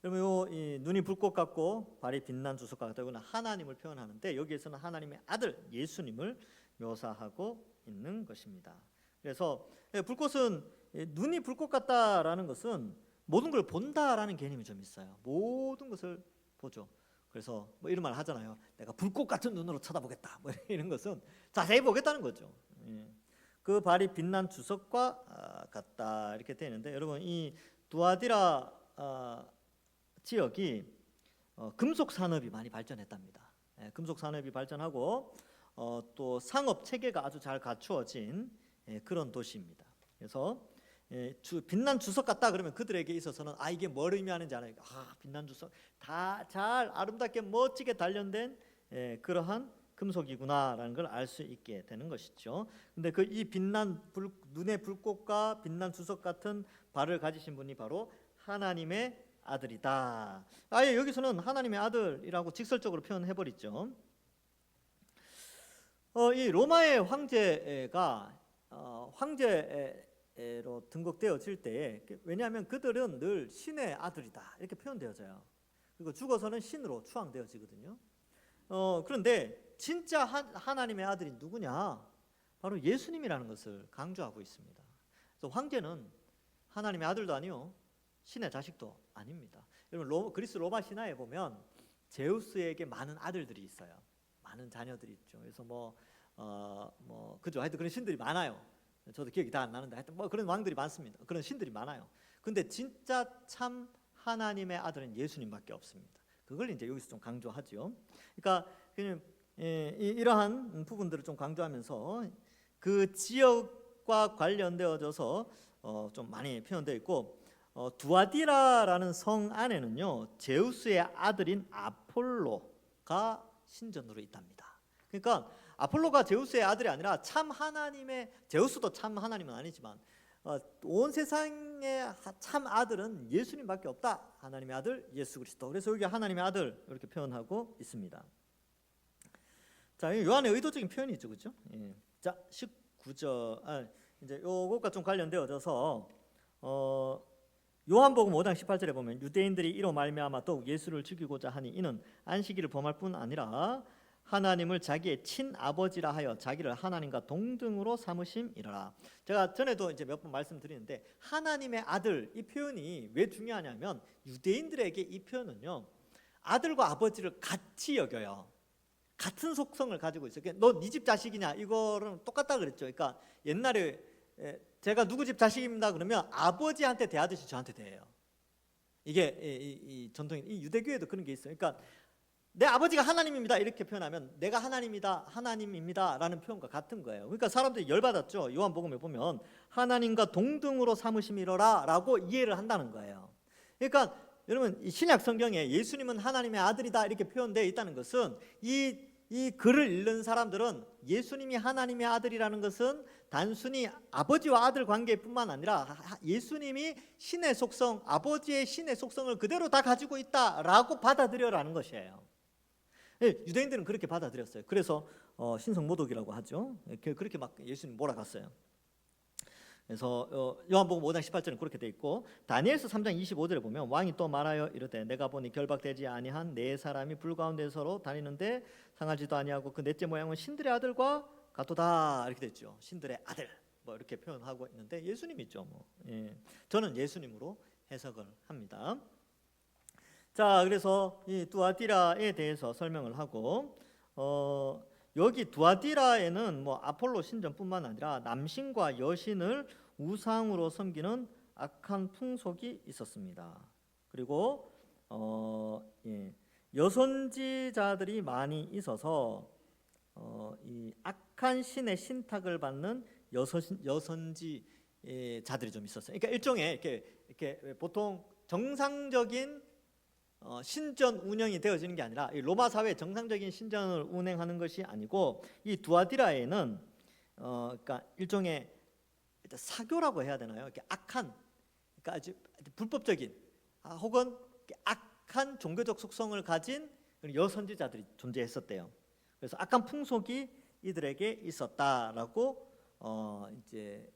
그러면 이 눈이 불꽃 같고 발이 빛난 주석과 같다고는 하나님을 표현하는데 여기에서는 하나님의 아들 예수님을 묘사하고 있는 것입니다. 그래서 불꽃은 눈이 불꽃 같다라는 것은 모든 걸 본다라는 개념이 좀 있어요. 모든 것을 보죠. 그래서 뭐 이런 말 하잖아요. 내가 불꽃 같은 눈으로 쳐다보겠다. 뭐 이런 것은 자세히 보겠다는 거죠. 그 발이 빛난 주석과 같다 이렇게 되는데 여러분 이 두아디라 지역이 금속 산업이 많이 발전했답니다. 금속 산업이 발전하고 또 상업 체계가 아주 잘 갖추어진 그런 도시입니다. 그래서 빛난 주석 같다 그러면 그들에게 있어서는 이게 뭘 의미하는지 알아요. 빛난 주석 다 잘 아름답게 멋지게 단련된 그러한 금속이구나라는 걸 알 수 있게 되는 것이죠. 근데 그 이 빛난 눈의 불꽃과 빛난 주석 같은 발을 가지신 분이 바로 하나님의 아들이다. 아예 여기서는 하나님의 아들이라고 직설적으로 표현해 버리죠. 이 로마의 황제가 황제로 등극되어질 때 왜냐하면 그들은 늘 신의 아들이다 이렇게 표현되어져요. 그리고 죽어서는 신으로 추앙되어지거든요. 그런데 진짜 하나님의 아들이 누구냐? 바로 예수님이라는 것을 강조하고 있습니다. 그래서 황제는 하나님의 아들도 아니요 신의 자식도 아닙니다. 여러분 그리스 로마 신화에 보면 제우스에게 많은 아들들이 있어요. 많은 자녀들이 있죠. 그래서 그죠. 하여튼 그런 신들이 많아요. 저도 기억이 다 안 나는데 하여튼 그런 왕들이 많습니다. 그런 신들이 많아요. 근데 진짜 참 하나님의 아들은 예수님밖에 없습니다. 그걸 이제 여기서 좀 강조하죠. 그러니까 이러한 부분들을 좀 강조하면서 그 지역과 관련되어져서 좀 많이 표현되어 있고 두아디라라는 성 안에는요 제우스의 아들인 아폴로가 신전으로 있답니다. 그러니까 아폴로가 제우스의 아들이 아니라 참 하나님의 제우스도 참 하나님은 아니지만 온 세상의 참 아들은 예수님밖에 없다. 하나님의 아들 예수 그리스도. 그래서 여기 하나님의 아들 이렇게 표현하고 있습니다. 자, 요한의 의도적인 표현이죠, 그렇죠? 자, 19절 이제 요것과 좀 관련되어져서 요한복음 5장 18절에 보면 유대인들이 이로 말미암아 더욱 예수를 죽이고자 하니 이는 안식일을 범할 뿐 아니라 하나님을 자기의 친아버지라 하여 자기를 하나님과 동등으로 삼으심이라. 제가 전에도 이제 몇 번 말씀드리는데 하나님의 아들 이 표현이 왜 중요하냐면 유대인들에게 이 표현은요 아들과 아버지를 같이 여겨요. 같은 속성을 가지고 있어요. 너 네 집 자식이냐 이거는 똑같다 그랬죠. 그러니까 옛날에 제가 누구 집 자식입니다 그러면 아버지한테 대하듯이 저한테 대해요. 이게 이 전통이, 이 유대교에도 그런 게 있어요. 그러니까 내 아버지가 하나님입니다 이렇게 표현하면 내가 하나님입니다 라는 표현과 같은 거예요. 그러니까 사람들이 열받았죠. 요한복음에 보면 하나님과 동등으로 삼으심이로라 라고 이해를 한다는 거예요. 그러니까 여러분, 이 신약 성경에 예수님은 하나님의 아들이다 이렇게 표현되어 있다는 것은 이 글을 읽는 사람들은 예수님이 하나님의 아들이라는 것은 단순히 아버지와 아들 관계뿐만 아니라 예수님이 신의 속성, 아버지의 신의 속성을 그대로 다 가지고 있다라고 받아들여라는 것이에요. 유대인들은 그렇게 받아들였어요. 그래서 신성모독이라고 하죠. 그렇게 막 예수님 몰아갔어요. 그래서 요한복음 5장 18절은 그렇게 돼 있고, 다니엘서 3장 25절에 보면 왕이 또 말하여 이르되 내가 보니 결박되지 아니한 네 사람이 불 가운데 서로 다니는데 상하지도 아니하고 그 넷째 모양은 신들의 아들과 같도다 이렇게 됐죠. 신들의 아들 뭐 이렇게 표현하고 있는데 예수님이죠. 저는 예수님으로 해석을 합니다. 자, 그래서 이 두아디라에 대해서 설명을 하고, 여기 두아디라에는 뭐 아폴로 신전뿐만 아니라 남신과 여신을 우상으로 섬기는 악한 풍속이 있었습니다. 그리고 여선지자들이 많이 있어서 이 악한 신의 신탁을 받는 여선지자들이 좀 있었어요. 그러니까 일종의 이렇게 보통 정상적인 신전 운영이 되어지는 게 아니라 이 로마 사회 정상적인 신전을 운행하는 것이 아니고, 이 두아디라에는 그러니까 일종의 사교라고 해야 되나요? 이렇게 악한, 그러니까 아주 불법적인 혹은 악한 종교적 속성을 가진 여선지자들이 존재했었대요. 그래서 악한 풍속이 이들에게 있었다라고 이제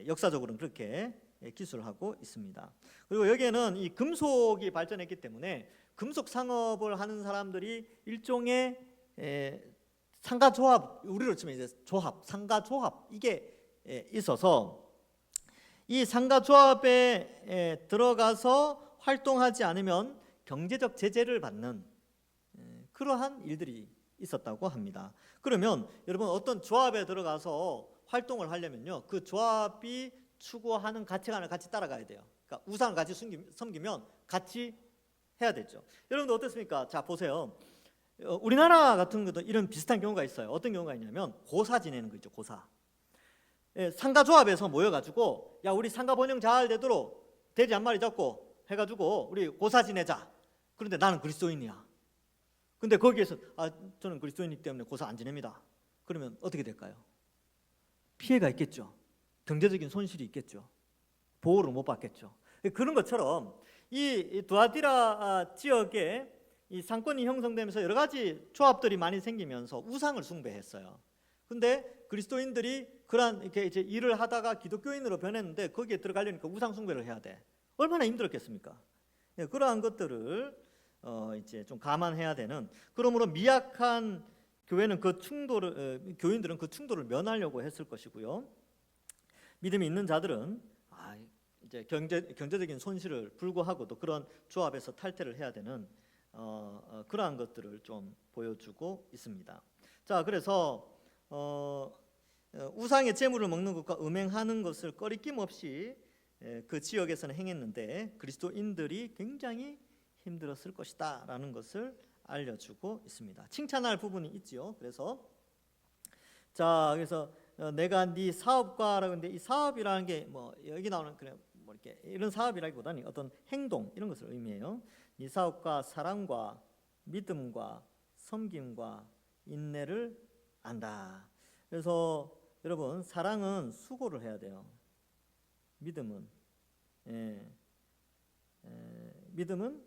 역사적으로는 그렇게 기술을 하고 있습니다. 그리고 여기에는 이 금속이 발전했기 때문에 금속 상업을 하는 사람들이 일종의 상가조합, 우리로 치면 이제 조합, 상가조합 이게 있어서 이 상가조합에 들어가서 활동하지 않으면 경제적 제재를 받는 그러한 일들이 있었다고 합니다. 그러면 여러분, 어떤 조합에 들어가서 활동을 하려면요, 그 조합이 추구하는 가치관을 같이 따라가야 돼요. 그러니까 우상을 같이 섬기면 같이 해야 되죠. 여러분들 어떻습니까? 자, 보세요. 우리나라 같은 것도 이런 비슷한 경우가 있어요. 어떤 경우가 있냐면 고사 지내는 거 있죠. 고사. 상가조합에서 모여가지고 야, 우리 상가 번영 잘 되도록 돼지 한 마리 잡고 해가지고 우리 고사 지내자. 그런데 나는 그리스도인이야. 근데 거기에서 저는 그리스도인이기 때문에 고사 안 지냅니다. 그러면 어떻게 될까요? 피해가 있겠죠. 경제적인 손실이 있겠죠. 보호를 못 받겠죠. 그런 것처럼 이 두아디라 지역에 이 상권이 형성되면서 여러 가지 조합들이 많이 생기면서 우상을 숭배했어요. 근데 그리스도인들이 그러한 이렇게 이제 일을 하다가 기독교인으로 변했는데 거기에 들어가려니까 우상 숭배를 해야 돼. 얼마나 힘들었겠습니까? 그러한 것들을 이제 좀 감안해야 되는. 그러므로 미약한 교회는 그 충돌을 교인들은 그 충돌을 면하려고 했을 것이고요. 믿음이 있는 자들은 이제 경제적인 손실을 불구하고도 그런 조합에서 탈퇴를 해야 되는 그러한 것들을 좀 보여주고 있습니다. 자, 그래서 우상의 제물을 먹는 것과 음행하는 것을 꺼리낌 없이 그 지역에서는 행했는데 그리스도인들이 굉장히 힘들었을 것이다라는 것을 알려주고 있습니다. 칭찬할 부분이 있지요. 그래서 내가 네 사업가라고 하는데 이 사업이라는 게 뭐 여기 나오는 그냥 뭐 이렇게 이런 사업이라기보다는 어떤 행동 이런 것을 의미해요. 이 사업과 사랑과 믿음과 섬김과 인내를 안다. 그래서 여러분, 사랑은 수고를 해야 돼요. 믿음은 믿음은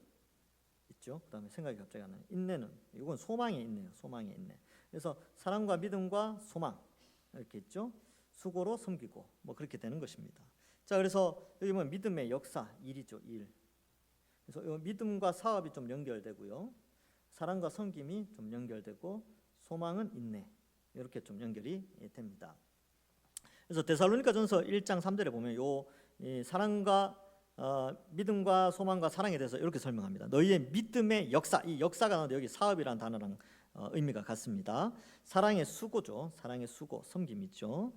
있죠. 그다음에 생각이 갑자기 안 나요. 인내는 이건 소망에 있네요. 소망에 있네. 그래서 사랑과 믿음과 소망 이렇게 있죠. 수고로 섬기고 뭐 그렇게 되는 것입니다. 자, 그래서 여기 보면 믿음의 역사, 일이죠. 일. 그래서 믿음과 사업이 좀 연결되고요. 사랑과 섬김이 좀 연결되고 소망은 인내. 이렇게 좀 연결이 됩니다. 그래서 데살로니가전서 1장 3절에 보면 이 사랑과 믿음과 소망과 사랑에 대해서 이렇게 설명합니다. 너희의 믿음의 역사, 이 역사가 나오는데 여기 사업이라는 단어랑 의미가 같습니다. 사랑의 수고죠. 사랑의 수고, 섬김 있죠.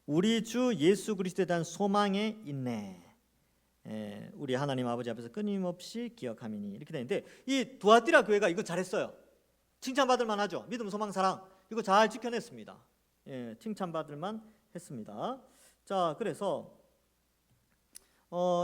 우리 주 예수 그리스도에 대한 소망의 인내, 우리 하나님 아버지 앞에서 끊임없이 기억함이니, 이렇게 되는데 이 두아디라 교회가 이거 잘했어요. 칭찬받을 만하죠. 믿음, 소망, 사랑 이거 잘 지켜냈습니다. 칭찬받을 만했습니다. 자, 그래서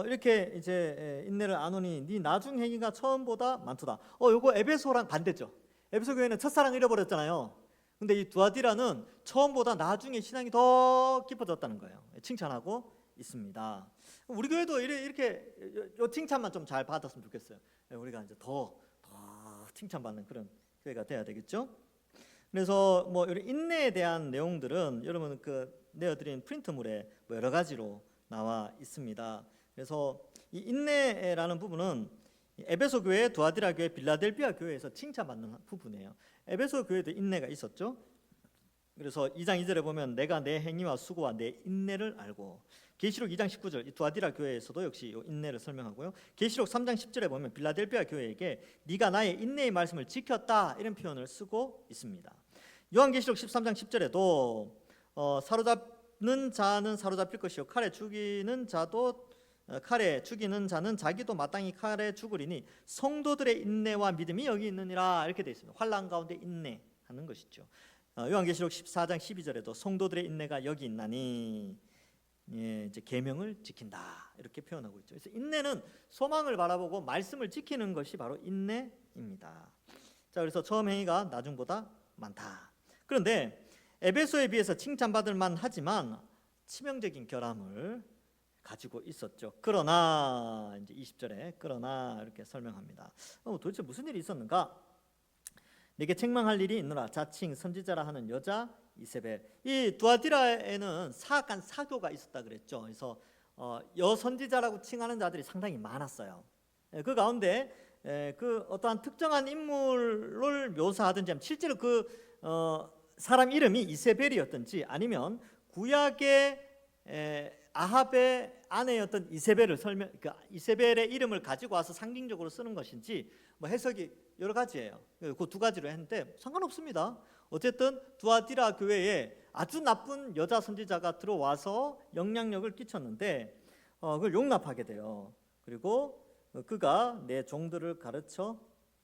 이렇게 이제 인내를 안 오니 네 나중 행위가 처음보다 많도다. 요거 에베소랑 반대죠. 에베소 교회는 첫사랑 잃어버렸잖아요. 근데 이 두아디라는 처음보다 나중에 신앙이 더 깊어졌다는 거예요. 칭찬하고 있습니다. 우리 교회도 이렇게 요 칭찬만 좀 잘 받았으면 좋겠어요. 우리가 이제 더 칭찬받는 그런 교회가 돼야 되겠죠. 그래서 뭐 이런 인내에 대한 내용들은 여러분 그 내어드린 프린트물에 뭐 여러 가지로 나와 있습니다. 그래서 이 인내라는 부분은 에베소 교회, 두아디라 교회, 빌라델비아 교회에서 칭찬받는 부분이에요. 에베소 교회도 인내가 있었죠. 그래서 2장 2절에 보면 내가 내 행위와 수고와 내 인내를 알고, 계시록 2장 19절 이 두아디라 교회에서도 역시 이 인내를 설명하고요. 계시록 3장 10절에 보면 빌라델비아 교회에게 네가 나의 인내의 말씀을 지켰다 이런 표현을 쓰고 있습니다. 요한계시록 13장 10절에도 사로잡는 자는 사로잡힐 것이요 칼에 죽이는 자는 자기도 마땅히 칼에 죽으리니 성도들의 인내와 믿음이 여기 있느니라 이렇게 되어 있습니다. 환난 가운데 인내하는 것이죠. 요한계시록 14장 12절에도 성도들의 인내가 여기 있나니 이제 계명을 지킨다 이렇게 표현하고 있죠. 그래서 인내는 소망을 바라보고 말씀을 지키는 것이 바로 인내입니다. 자, 그래서 처음 행위가 나중보다 많다. 그런데 에베소에 비해서 칭찬받을 만하지만 치명적인 결함을 가지고 있었죠. 그러나 이제 20절에 그러나 이렇게 설명합니다. 도대체 무슨 일이 있었는가? 내게 책망할 일이 있노라. 자칭 선지자라 하는 여자 이세벨. 이 두아디라에는 사악한 사교가 있었다 그랬죠. 그래서 여선지자라고 칭하는 자들이 상당히 많았어요. 그 가운데 그 어떠한 특정한 인물을 묘사하든지 실제로 그 사람 이름이 이세벨이었든지 아니면 구약의 아합의 아내였던 이세벨을 이세벨의 이름을 가지고 와서 상징적으로 쓰는 것인지 뭐 해석이 여러 가지예요. 그 두 가지로 했는데 상관없습니다. 어쨌든 두아디라 교회에 아주 나쁜 여자 선지자가 들어와서 영향력을 끼쳤는데 그걸 용납하게 돼요. 그리고 그가 내 종들을 가르쳐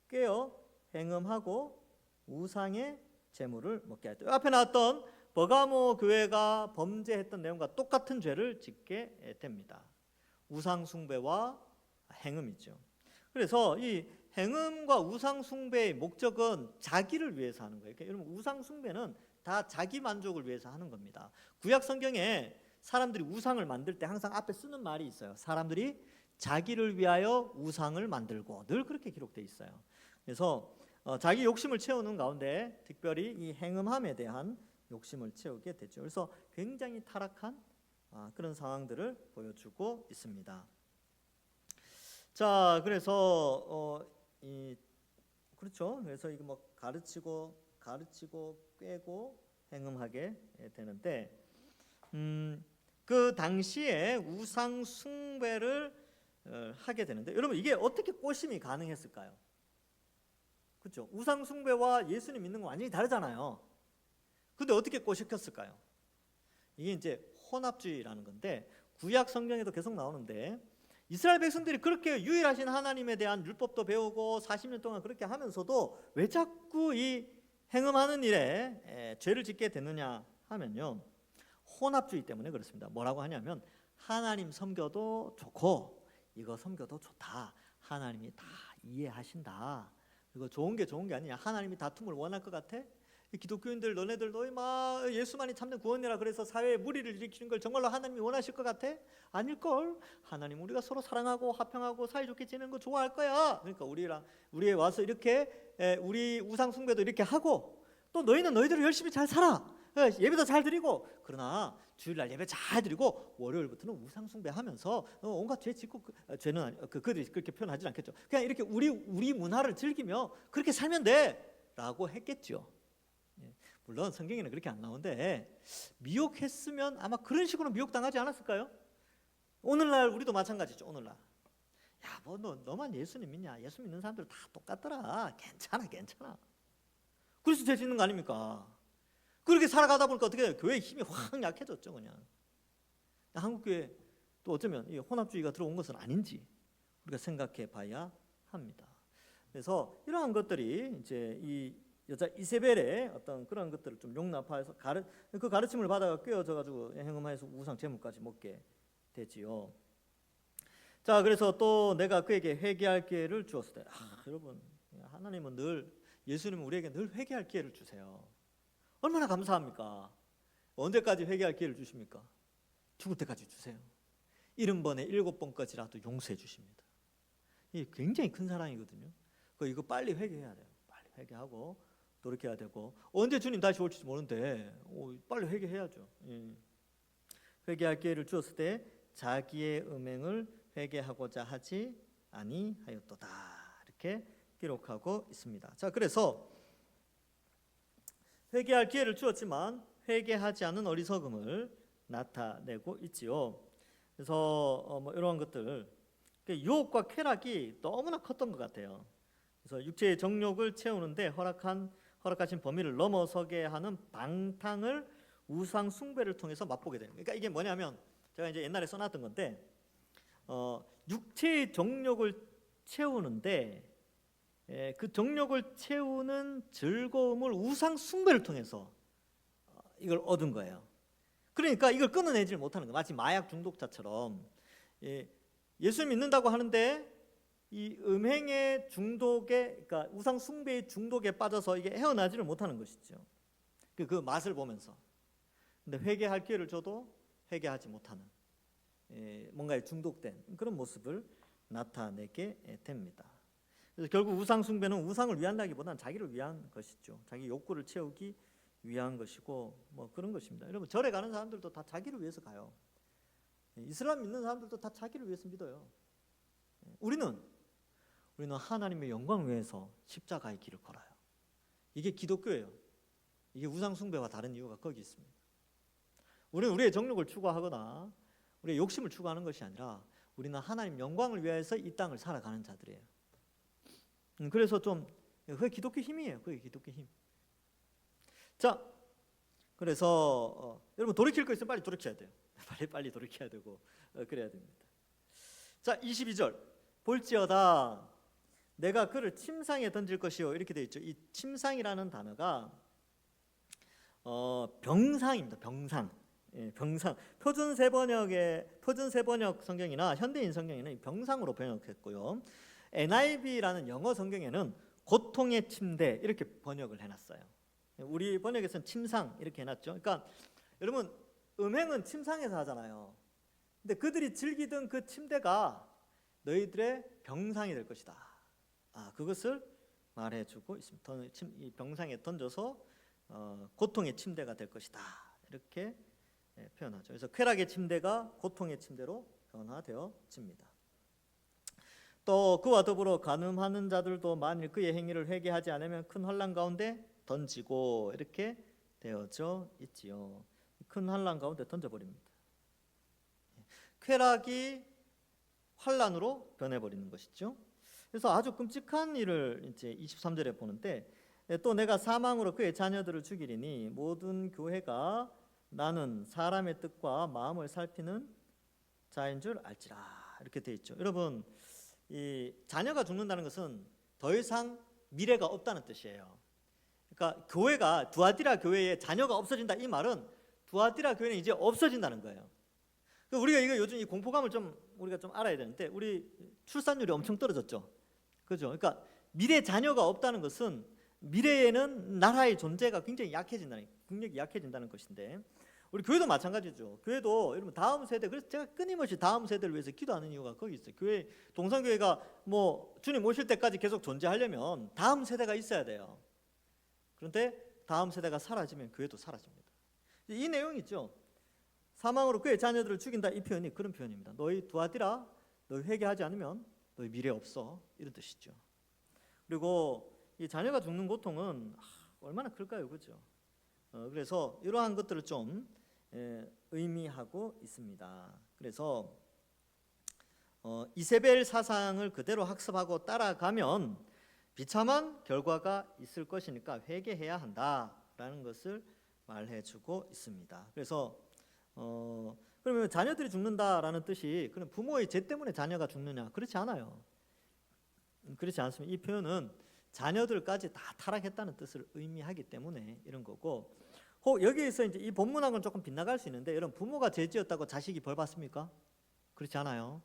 깨어 행음하고 우상의 제물을 먹게 하였다. 앞에 나왔던 버가모 교회가 범죄했던 내용과 똑같은 죄를 짓게 됩니다. 우상 숭배와 행음이죠. 그래서 이 행음과 우상 숭배의 목적은 자기를 위해서 하는 거예요. 그러니까 여러분 우상 숭배는 다 자기 만족을 위해서 하는 겁니다. 구약 성경에 사람들이 우상을 만들 때 항상 앞에 쓰는 말이 있어요. 사람들이 자기를 위하여 우상을 만들고 늘 그렇게 기록되어 있어요. 그래서 자기 욕심을 채우는 가운데 특별히 이 행음함에 대한 욕심을 채우게 되죠. 그래서 굉장히 타락한 그런 상황들을 보여주고 있습니다. 자, 그래서 그렇죠. 그래서 이거 뭐 가르치고 꿰고 행음하게 되는데 그 당시에 우상 숭배를 하게 되는데 여러분 이게 어떻게 꼬심이 가능했을까요? 그렇죠. 우상 숭배와 예수님 믿는 건 완전히 다르잖아요. 근데 어떻게 꼬셨을까요? 이게 이제 혼합주의라는 건데 구약 성경에도 계속 나오는데 이스라엘 백성들이 그렇게 유일하신 하나님에 대한 율법도 배우고 40년 동안 그렇게 하면서도 왜 자꾸 이 행음하는 일에 죄를 짓게 됐느냐 하면요, 혼합주의 때문에 그렇습니다. 뭐라고 하냐면 하나님 섬겨도 좋고 이거 섬겨도 좋다. 하나님이 다 이해하신다. 이거 좋은 게 아니냐. 하나님이 다툼을 원할 것 같아? 기독교인들 너네들 너희 막 예수만이 참된 구원이라 그래서 사회에 무리를 일으키는 걸 정말로 하나님이 원하실 것 같아? 아닐걸. 하나님 우리가 서로 사랑하고 화평하고 사이좋게 지내는 거 좋아할 거야. 그러니까 우리에 와서 이렇게 우리 우상 숭배도 이렇게 하고 또 너희는 너희대로 열심히 잘 살아. 예배도 잘 드리고 그러나 주일날 예배 잘 드리고 월요일부터는 우상 숭배하면서 온갖 죄 짓고 죄는 그들이 그렇게 표현하지 않겠죠. 그냥 이렇게 우리 문화를 즐기며 그렇게 살면 돼라고 했겠죠. 물론 성경에는 그렇게 안 나오는데 미혹했으면 아마 그런 식으로 미혹당하지 않았을까요? 오늘날 우리도 마찬가지죠. 오늘날 야, 뭐 너만 예수님 믿냐? 예수 믿는 사람들 다 똑같더라. 괜찮아. 그래서 죄 짓는 거 아닙니까? 그렇게 살아가다 보니까 어떻게 돼요? 교회의 힘이 확 약해졌죠. 그냥 한국교회 또 어쩌면 이 혼합주의가 들어온 것은 아닌지 우리가 생각해 봐야 합니다. 그래서 이러한 것들이 이제 이 여자 이세벨의 어떤 그런 것들을 좀 용납해서 그 가르침을 받아가 꿰어져 가지고 행음하여서 우상 제물까지 먹게 되지요. 자, 그래서 또 내가 그에게 회개할 기회를 주었을 때, 여러분, 하나님은 늘, 예수님은 우리에게 늘 회개할 기회를 주세요. 얼마나 감사합니까? 언제까지 회개할 기회를 주십니까? 죽을 때까지 주세요. 70번에 7번까지라도 용서해 주십니다. 이게 굉장히 큰 사랑이거든요. 이거 빨리 회개해야 돼요. 빨리 회개하고 돌이켜야 되고, 언제 주님 다시 올지 모르는데 빨리 회개해야죠. 회개할 기회를 주었을 때 자기의 음행을 회개하고자 하지 아니하였도다, 이렇게 기록하고 있습니다. 자, 그래서 회개할 기회를 주었지만 회개하지 않은 어리석음을 나타내고 있지요. 그래서 이러한 것들, 유혹과 쾌락이 너무나 컸던 것 같아요. 그래서 육체의 정욕을 채우는데 허락하신 범위를 넘어서게 하는 방탕을 우상 숭배를 통해서 맛보게 되는. 그러니까 이게 뭐냐면, 제가 이제 옛날에 써놨던 건데, 육체의 정욕을 채우는데 그 정욕을 채우는 즐거움을 우상 숭배를 통해서 이걸 얻은 거예요. 그러니까 이걸 끊어내지 못하는 거예요. 마치 마약 중독자처럼. 예수 믿는다고 하는데 이 음행의 중독에, 그러니까 우상 숭배의 중독에 빠져서 이게 헤어나지를 못하는 것이죠. 그 맛을 보면서. 근데 회개할 기회를 줘도 회개하지 못하는, 뭔가에 중독된 그런 모습을 나타내게 됩니다. 그래서 결국 우상 숭배는 우상을 위한다기보다는 자기를 위한 것이죠. 자기 욕구를 채우기 위한 것이고 그런 것입니다. 여러분, 절에 가는 사람들도 다 자기를 위해서 가요. 이슬람 믿는 사람들도 다 자기를 위해서 믿어요. 우리는 하나님의 영광을 위해서 십자가의 길을 걸어요. 이게 기독교예요. 이게 우상 숭배와 다른 이유가 거기 있습니다. 우리는 우리의 정욕을 추구하거나 우리의 욕심을 추구하는 것이 아니라 우리는 하나님 영광을 위해서 이 땅을 살아가는 자들이에요. 그래서 그게 기독교 힘이에요. 그게 기독교 힘. 자, 그래서 여러분, 돌이킬 거 있으면 빨리 돌이켜야 돼요. 빨리 돌이켜야 되고 그래야 됩니다. 자, 22절, 볼지어다 내가 그를 침상에 던질 것이요, 이렇게 되어 있죠. 이 침상이라는 단어가 병상입니다. 병상. 병상. 표준 세번역 성경이나 현대인 성경에는 병상으로 번역했고요. NIV라는 영어 성경에는 고통의 침대, 이렇게 번역을 해놨어요. 우리 번역에서는 침상 이렇게 해놨죠. 그러니까 여러분, 음행은 침상에서 하잖아요. 근데 그들이 즐기던 그 침대가 너희들의 병상이 될 것이다. 그것을 말해주고 있습니다. 이 병상에 던져서 고통의 침대가 될 것이다, 이렇게 표현하죠. 그래서 쾌락의 침대가 고통의 침대로 변화되어집니다. 또 그와 더불어 간음하는 자들도 만일 그의 행위를 회개하지 않으면 큰 환난 가운데 던지고, 이렇게 되어져 있지요. 큰 환난 가운데 던져버립니다. 쾌락이 환난으로 변해버리는 것이죠. 그래서 아주 끔찍한 일을 이제 23절에 보는데, 또 내가 사망으로 그의 자녀들을 죽이리니 모든 교회가 나는 사람의 뜻과 마음을 살피는 자인 줄 알지라, 이렇게 돼 있죠. 여러분, 이 자녀가 죽는다는 것은 더 이상 미래가 없다는 뜻이에요. 그러니까 교회가, 두아디라 교회에 자녀가 없어진다, 이 말은 두아디라 교회는 이제 없어진다는 거예요. 우리가 이거 요즘 이 공포감을 우리가 좀 알아야 되는데, 우리 출산율이 엄청 떨어졌죠. 그죠? 그러니까 미래 자녀가 없다는 것은 미래에는 나라의 존재가 굉장히 국력이 약해진다는 것인데, 우리 교회도 마찬가지죠. 교회도 여러분 다음 세대, 그래서 제가 끊임없이 다음 세대를 위해서 기도하는 이유가 거기 있어요. 교회, 동성교회가 주님 오실 때까지 계속 존재하려면 다음 세대가 있어야 돼요. 그런데 다음 세대가 사라지면 교회도 사라집니다. 이 내용이 있죠. 사망으로 그의 자녀들을 죽인다, 이 표현이 그런 표현입니다. 너희 두아디라, 너희 회개하지 않으면 너희 미래 없어, 이런 뜻이죠. 그리고 이 자녀가 죽는 고통은 얼마나 클까요, 그렇죠? 그래서 이러한 것들을 좀 의미하고 있습니다. 그래서 이세벨 사상을 그대로 학습하고 따라가면 비참한 결과가 있을 것이니까 회개해야 한다라는 것을 말해주고 있습니다. 그래서 그러면 자녀들이 죽는다라는 뜻이 그럼 부모의 죄 때문에 자녀가 죽느냐? 그렇지 않아요. 그렇지 않습니다. 이 표현은 자녀들까지 다 타락했다는 뜻을 의미하기 때문에 이런 거고, 여기에서 이제 이 본문하고는 조금 빗나갈 수 있는데, 여러분 부모가 죄지었다고 자식이 벌 받습니까? 그렇지 않아요.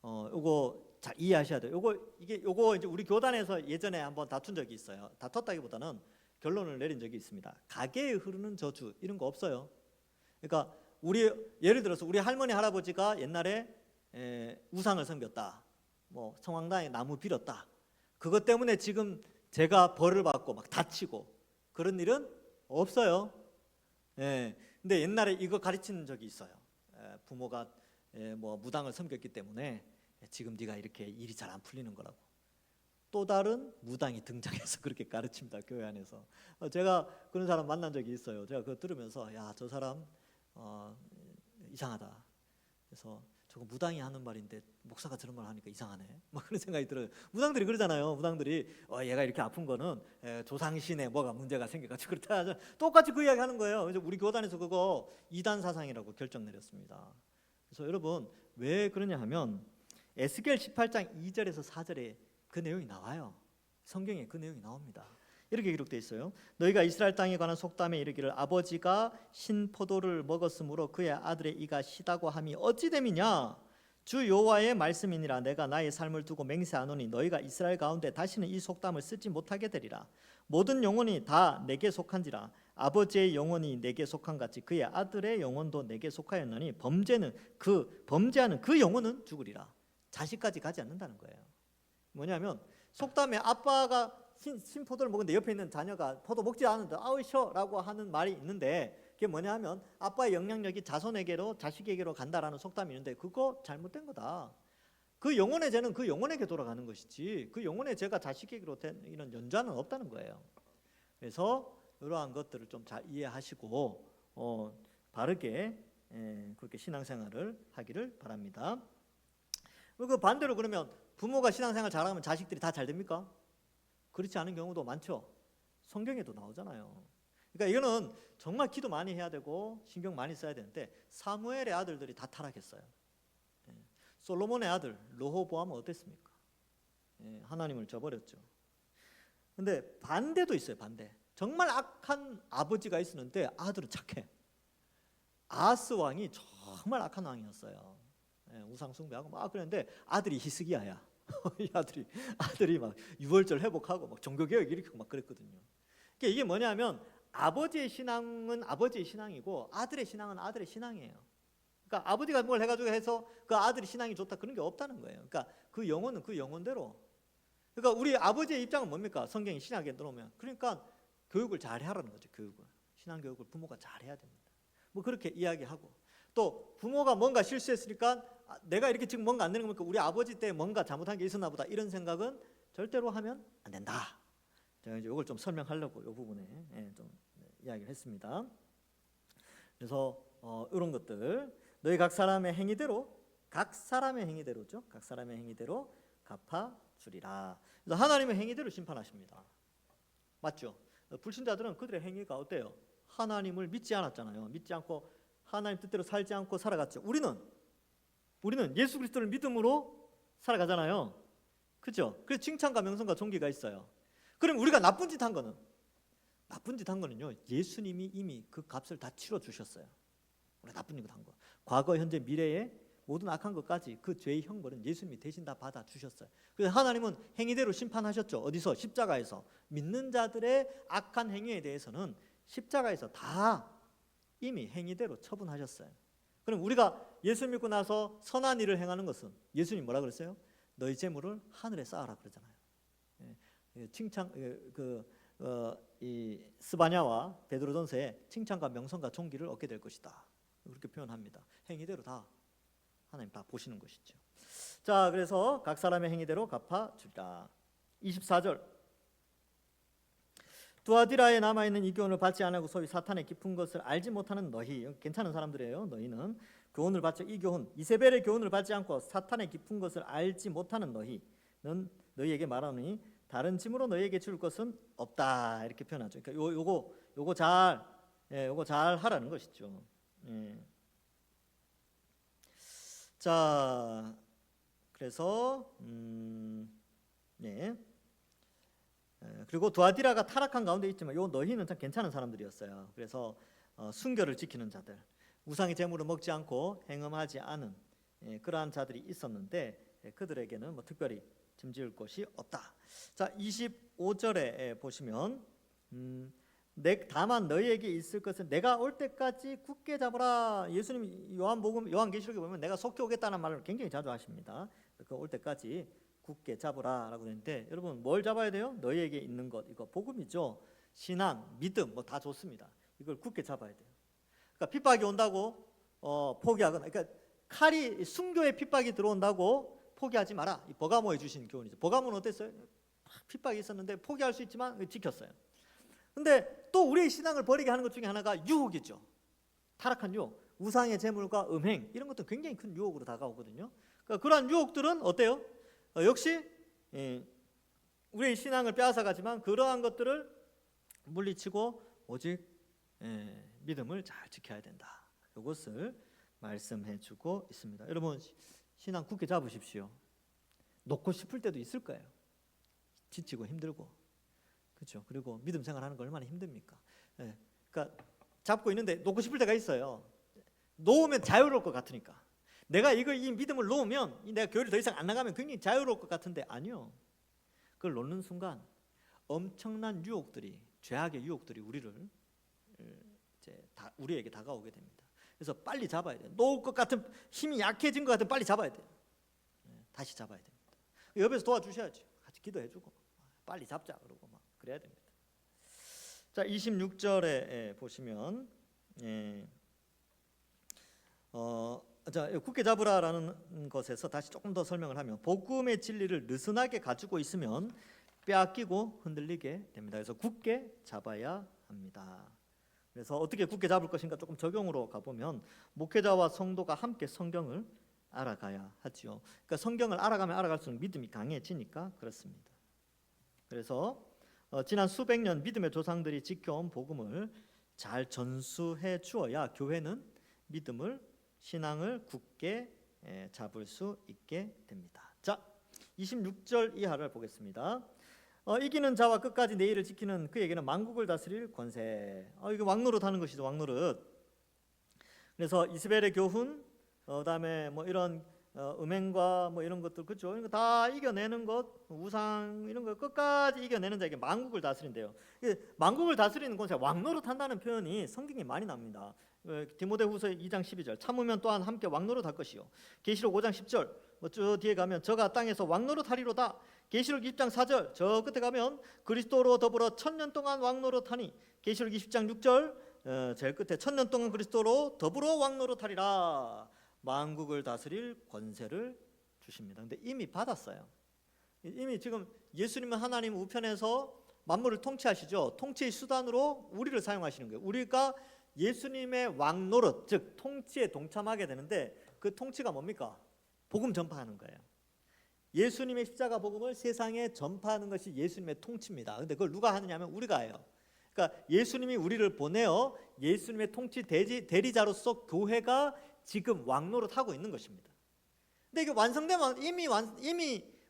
요거 잘 이해하셔야 돼요. 요거 이제 우리 교단에서 예전에 한번 다툰 적이 있어요. 다퉜다기보다는 결론을 내린 적이 있습니다. 가게에 흐르는 저주 이런 거 없어요. 그러니까 예를 들어서 우리 할머니 할아버지가 옛날에 우상을 섬겼다, 뭐 성황당에 나무 빌었다, 그것 때문에 지금 제가 벌을 받고 막 다치고 그런 일은 없어요. 근데 옛날에 이거 가르친 적이 있어요. 부모가 뭐 무당을 섬겼기 때문에 지금 네가 이렇게 일이 잘 안 풀리는 거라고. 또 다른 무당이 등장해서 그렇게 가르칩니다, 교회 안에서. 제가 그런 사람 만난 적이 있어요. 제가 그거 들으면서 야, 저 사람 이상하다. 그래서 저거 무당이 하는 말인데 목사가 저런 말 하니까 이상하네, 막 그런 생각이 들어요. 무당들이 그러잖아요. 무당들이 얘가 이렇게 아픈 거는 조상신에 뭐가 문제가 생겨가지고 그렇다, 똑같이 그 이야기 하는 거예요. 그래서 우리 교단에서 그거 이단 사상이라고 결정 내렸습니다. 그래서 여러분 왜 그러냐 하면 에스겔 18장 2절에서 4절에 그 내용이 나와요. 성경에 그 내용이 나옵니다. 이렇게 기록되어 있어요. 너희가 이스라엘 땅에 관한 속담에 이르기를 아버지가 신 포도를 먹었으므로 그의 아들의 이가 시다고 함이 어찌 됨이냐? 주 여호와의 말씀이니라. 내가 나의 삶을 두고 맹세하노니 너희가 이스라엘 가운데 다시는 이 속담을 쓰지 못하게 되리라. 모든 영혼이 다 내게 속한지라. 아버지의 영혼이 내게 속한 같이 그의 아들의 영혼도 내게 속하였나니 범죄하는 그 영혼은 죽으리라. 자식까지 가지 않는다는 거예요. 뭐냐면 속담에 아빠가 신포도를 먹는데 옆에 있는 자녀가 포도 먹지 않는데 아우 쉬어라고 하는 말이 있는데, 그게 뭐냐 하면 아빠의 영향력이 자손에게로 자식에게로 간다라는 속담이 있는데 그거 잘못된 거다. 그 영혼의 죄는 그 영혼에게 돌아가는 것이지 그 영혼의 죄가 자식에게로 된 이런 연좌는 없다는 거예요. 그래서 이러한 것들을 좀 잘 이해하시고 바르게 그렇게 신앙생활을 하기를 바랍니다. 그 반대로 그러면 부모가 신앙생활 잘하면 자식들이 다 잘 됩니까? 그렇지 않은 경우도 많죠. 성경에도 나오잖아요. 그러니까 이거는 정말 기도 많이 해야 되고 신경 많이 써야 되는데, 사무엘의 아들들이 다 타락했어요. 솔로몬의 아들 르호보암은 어땠습니까? 하나님을 저버렸죠. 근데 반대도 있어요. 반대. 정말 악한 아버지가 있었는데 아들은 착해. 아하스 왕이 정말 악한 왕이었어요. 우상 숭배하고 막 그랬는데 아들이 히스기야야. 이 아들이 막 유월절 회복하고 막 종교개혁 일으키고 막 그랬거든요. 그러니까 이게 뭐냐면 아버지의 신앙은 아버지의 신앙이고 아들의 신앙은 아들의 신앙이에요. 그러니까 아버지가 뭘 해가지고 해서 그 아들이 신앙이 좋다 그런 게 없다는 거예요. 그러니까 그 영혼은 그 영혼대로. 그러니까 우리 아버지의 입장은 뭡니까? 성경이 신학에 들어오면 그러니까 교육을 잘 하라는 거죠. 신앙 교육을 부모가 잘 해야 됩니다. 뭐 그렇게 이야기하고, 또 부모가 뭔가 실수했으니까 내가 이렇게 지금 뭔가 안 되는 거니까 우리 아버지 때 뭔가 잘못한 게 있었나 보다, 이런 생각은 절대로 하면 안 된다. 제가 이제 이걸 좀 설명하려고 이 부분에 좀 이야기를 했습니다. 그래서 이런 것들 너희 각 사람의 행위대로죠. 각 사람의 행위대로 갚아 주리라. 그래서 하나님의 행위대로 심판하십니다. 맞죠? 불신자들은 그들의 행위가 어때요? 하나님을 믿지 않았잖아요. 믿지 않고 하나님 뜻대로 살지 않고 살아갔죠. 우리는 예수 그리스도를 믿음으로 살아가잖아요. 그렇죠? 그래서 칭찬과 명성과 존귀가 있어요. 그럼 우리가 나쁜 짓 한 거는요, 예수님이 이미 그 값을 다 치러 주셨어요. 우리 나쁜 짓 한 거, 과거, 현재, 미래의 모든 악한 것까지 그 죄의 형벌은 예수님이 대신 다 받아 주셨어요. 그래서 하나님은 행위대로 심판하셨죠. 어디서? 십자가에서. 믿는 자들의 악한 행위에 대해서는 십자가에서 다 이미 행위대로 처분하셨어요. 그럼 우리가 예수 믿고 나서 선한 일을 행하는 것은, 예수님 뭐라 그랬어요? 너희 재물을 하늘에 쌓아라 그러잖아요. 칭찬 이 스바냐와 베드로전서에 칭찬과 명성과 존귀를 얻게 될 것이다, 그렇게 표현합니다. 행위대로 다 하나님 다 보시는 것이죠. 자, 그래서 각 사람의 행위대로 갚아 주리라. 24절. 두아디라에 남아있는 이 교훈을 받지 않고 소위 사탄의 깊은 것을 알지 못하는 너희, 괜찮은 사람들이에요. 너희는 교훈을 받지, 이 교훈 이세벨의 교훈을 받지 않고 사탄의 깊은 것을 알지 못하는 너희는 너희에게 말하노니 다른 짐으로 너희에게 줄 것은 없다, 이렇게 표현하죠. 그러니까 요거 잘 이거 잘 하라는 것이죠. 예. 자, 그래서 네. 그리고 두아디라가 타락한 가운데 있지만 요 너희는 참 괜찮은 사람들이었어요. 그래서 순결을 지키는 자들, 우상의 제물을 먹지 않고 행음하지 않은 그러한 자들이 있었는데 그들에게는 뭐 특별히 짐지을 것이 없다. 자, 25절에 보시면 다만 너희에게 있을 것은 내가 올 때까지 굳게 잡으라. 예수님 요한계시록에 보면 내가 속히 오겠다는 말을 굉장히 자주 하십니다. 그 올 때까지 굳게 잡으라라고 되는데 여러분 뭘 잡아야 돼요? 너희에게 있는 것, 이거 복음이죠. 신앙, 믿음 뭐 다 좋습니다. 이걸 굳게 잡아야 돼요. 그러니까 핍박이 온다고 포기하거나, 그러니까 칼이 순교의 핍박이 들어온다고 포기하지 마라. 이 버가모에 주신 교훈이죠. 버가모는 어땠어요? 핍박이 있었는데 포기할 수 있지만 지켰어요. 근데 또 우리의 신앙을 버리게 하는 것 중에 하나가 유혹이죠. 타락한 유혹, 우상의 제물과 음행, 이런 것도 굉장히 큰 유혹으로 다가오거든요. 그러니까 그러한 유혹들은 어때요? 역시 우리의 신앙을 빼앗아가지만 그러한 것들을 물리치고 오직 믿음을 잘 지켜야 된다. 이것을 말씀해주고 있습니다. 여러분 신앙 굳게 잡으십시오. 놓고 싶을 때도 있을 거예요. 지치고 힘들고, 그렇죠. 그리고 믿음 생활하는 거 얼마나 힘듭니까? 그러니까 잡고 있는데 놓고 싶을 때가 있어요. 놓으면 자유로울 것 같으니까. 내가 이 믿음을 놓으면 내가 교회를 더 이상 안 나가면 굉장히 자유로울 것 같은데 아니요. 그걸 놓는 순간 엄청난 유혹들이, 죄악의 유혹들이 우리에게 다가오게 됩니다. 그래서 빨리 잡아야 돼요. 놓을 것 같은, 힘이 약해진 것 같으면 빨리 잡아야 돼요. 다시 잡아야 됩니다. 옆에서 도와주셔야죠. 같이 기도해주고 빨리 잡자 그러고 막 그래야 됩니다. 자, 26절에 보시면 굳게 잡으라라는 것에서 다시 조금 더 설명을 하면 복음의 진리를 느슨하게 가지고 있으면 빼앗기고 흔들리게 됩니다. 그래서 굳게 잡아야 합니다. 그래서 어떻게 굳게 잡을 것인가 조금 적용으로 가보면 목회자와 성도가 함께 성경을 알아가야 하지요. 그러니까 성경을 알아가면 알아갈수록 믿음이 강해지니까 그렇습니다. 그래서 지난 수백 년 믿음의 조상들이 지켜온 복음을 잘 전수해 주어야 교회는 믿음을, 신앙을 굳게 잡을 수 있게 됩니다. 자, 26절 이하를 보겠습니다. 이기는 자와 끝까지 내 일을 지키는 그에게는 만국을 다스릴 권세. 이게 왕노릇 하는 것이죠. 왕노릇. 그래서 이스벨의 교훈, 그다음에 뭐 이런 음행과 뭐 이런 것들, 그렇죠. 이거 다 이겨내는 것, 우상 이런 거 끝까지 이겨내는 자에게 만국을 다스린대요. 만국을 다스리는 권세, 왕노릇 한다는 표현이 성경에 많이 납니다. 디모데후서 2장 12절 참으면 또한 함께 왕노릇 할 것이요. 계시록 5장 10절 저 뒤에 가면 저가 땅에서 왕노릇 하리로다. 계시록 20장 4절 저 끝에 가면 그리스도로 더불어 1000년 동안 왕노릇 하니. 계시록 20장 6절 제일 끝에 1000년 동안 그리스도로 더불어 왕노릇 하리라. 만국을 다스릴 권세를 주십니다. 근데 이미 받았어요. 이미 지금 예수님은 하나님 우편에서 만물을 통치하시죠. 통치의 수단으로 우리를 사용하시는 거예요. 우리가 예수님의 왕노릇, 즉 통치에 동참하게 되는데 그 통치가 뭡니까? 복음 전파하는 거예요. 예수님의 십자가 복음을 세상에 전파하는 것이 예수님의 통치입니다. 근데 그걸 누가 하느냐 하면 우리가 해요. 그러니까 예수님이 우리를 보내어 예수님의 통치 대리자로서 교회가 지금 왕노릇 하고 있는 것입니다. 근데 이게 완성되면 이미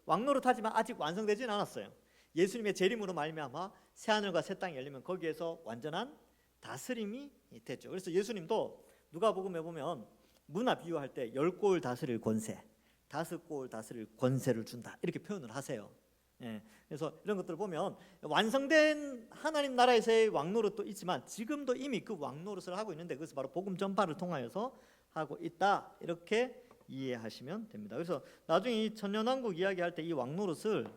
왕노릇 하지만 아직 완성되지는 않았어요. 예수님의 재림으로 말미암아 새 하늘과 새 땅이 열리면 거기에서 완전한 다스림이 됐죠. 그래서 예수님도 누가복음에 보면 문화 비유할 때 10골 다스릴 권세, 5골 다스릴 권세를 준다 이렇게 표현을 하세요. 그래서 이런 것들을 보면 완성된 하나님 나라에서의 왕노릇도 있지만 지금도 이미 그 왕노릇을 하고 있는데 그것은 바로 복음 전파를 통하여서 하고 있다 이렇게 이해하시면 됩니다. 그래서 나중에 이 천년왕국 이야기할 때 이 왕노릇을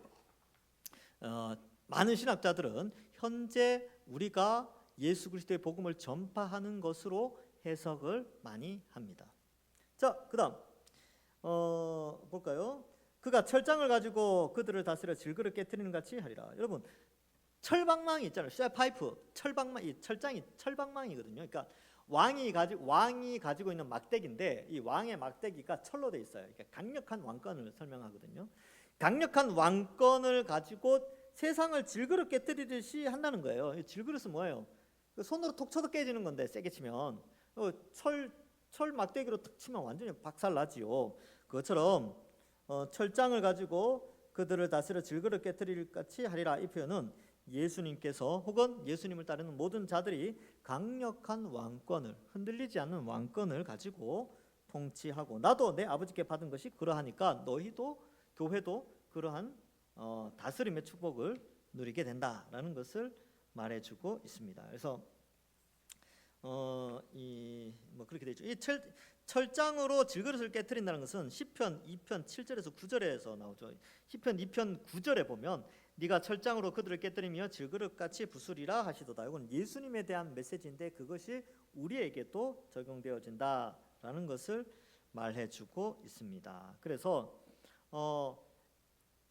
많은 신학자들은 현재 우리가 예수 그리스도의 복음을 전파하는 것으로 해석을 많이 합니다. 자, 그다음 볼까요? 그가 철장을 가지고 그들을 다스려 질그릇 깨트리는 같이 하리라. 여러분 철방망이 있잖아요. 쇠파이프, 철방망, 이 철장이 철방망이거든요. 그러니까 왕이 가지고 있는 막대기인데 이 왕의 막대기가 철로 돼 있어요. 그러니까 강력한 왕권을 설명하거든요. 강력한 왕권을 가지고 세상을 질그릇 깨트리듯이 한다는 거예요. 질그릇은 뭐예요? 그 손으로 톡 쳐도 깨지는 건데 세게 치면 철 막대기로 탁 치면 완전히 박살나지요. 그것처럼 철장을 가지고 그들을 다스려 질그릇 깨뜨릴 같이 하리라. 이 표현은 예수님께서 혹은 예수님을 따르는 모든 자들이 강력한 왕권을, 흔들리지 않는 왕권을 가지고 통치하고, 나도 내 아버지께 받은 것이 그러하니까 너희도, 교회도 그러한 다스림의 축복을 누리게 된다라는 것을 말해주고 있습니다. 그래서 뭐 그렇게 되죠. 이 철장으로 질그릇을 깨뜨린다는 것은 시편 2편 7절에서 9절에서 나오죠. 시편 2편 9절에 보면 네가 철장으로 그들을 깨뜨리며 질그릇같이 부수리라 하시도다. 이건 예수님에 대한 메시지인데 그것이 우리에게도 적용되어진다라는 것을 말해주고 있습니다. 그래서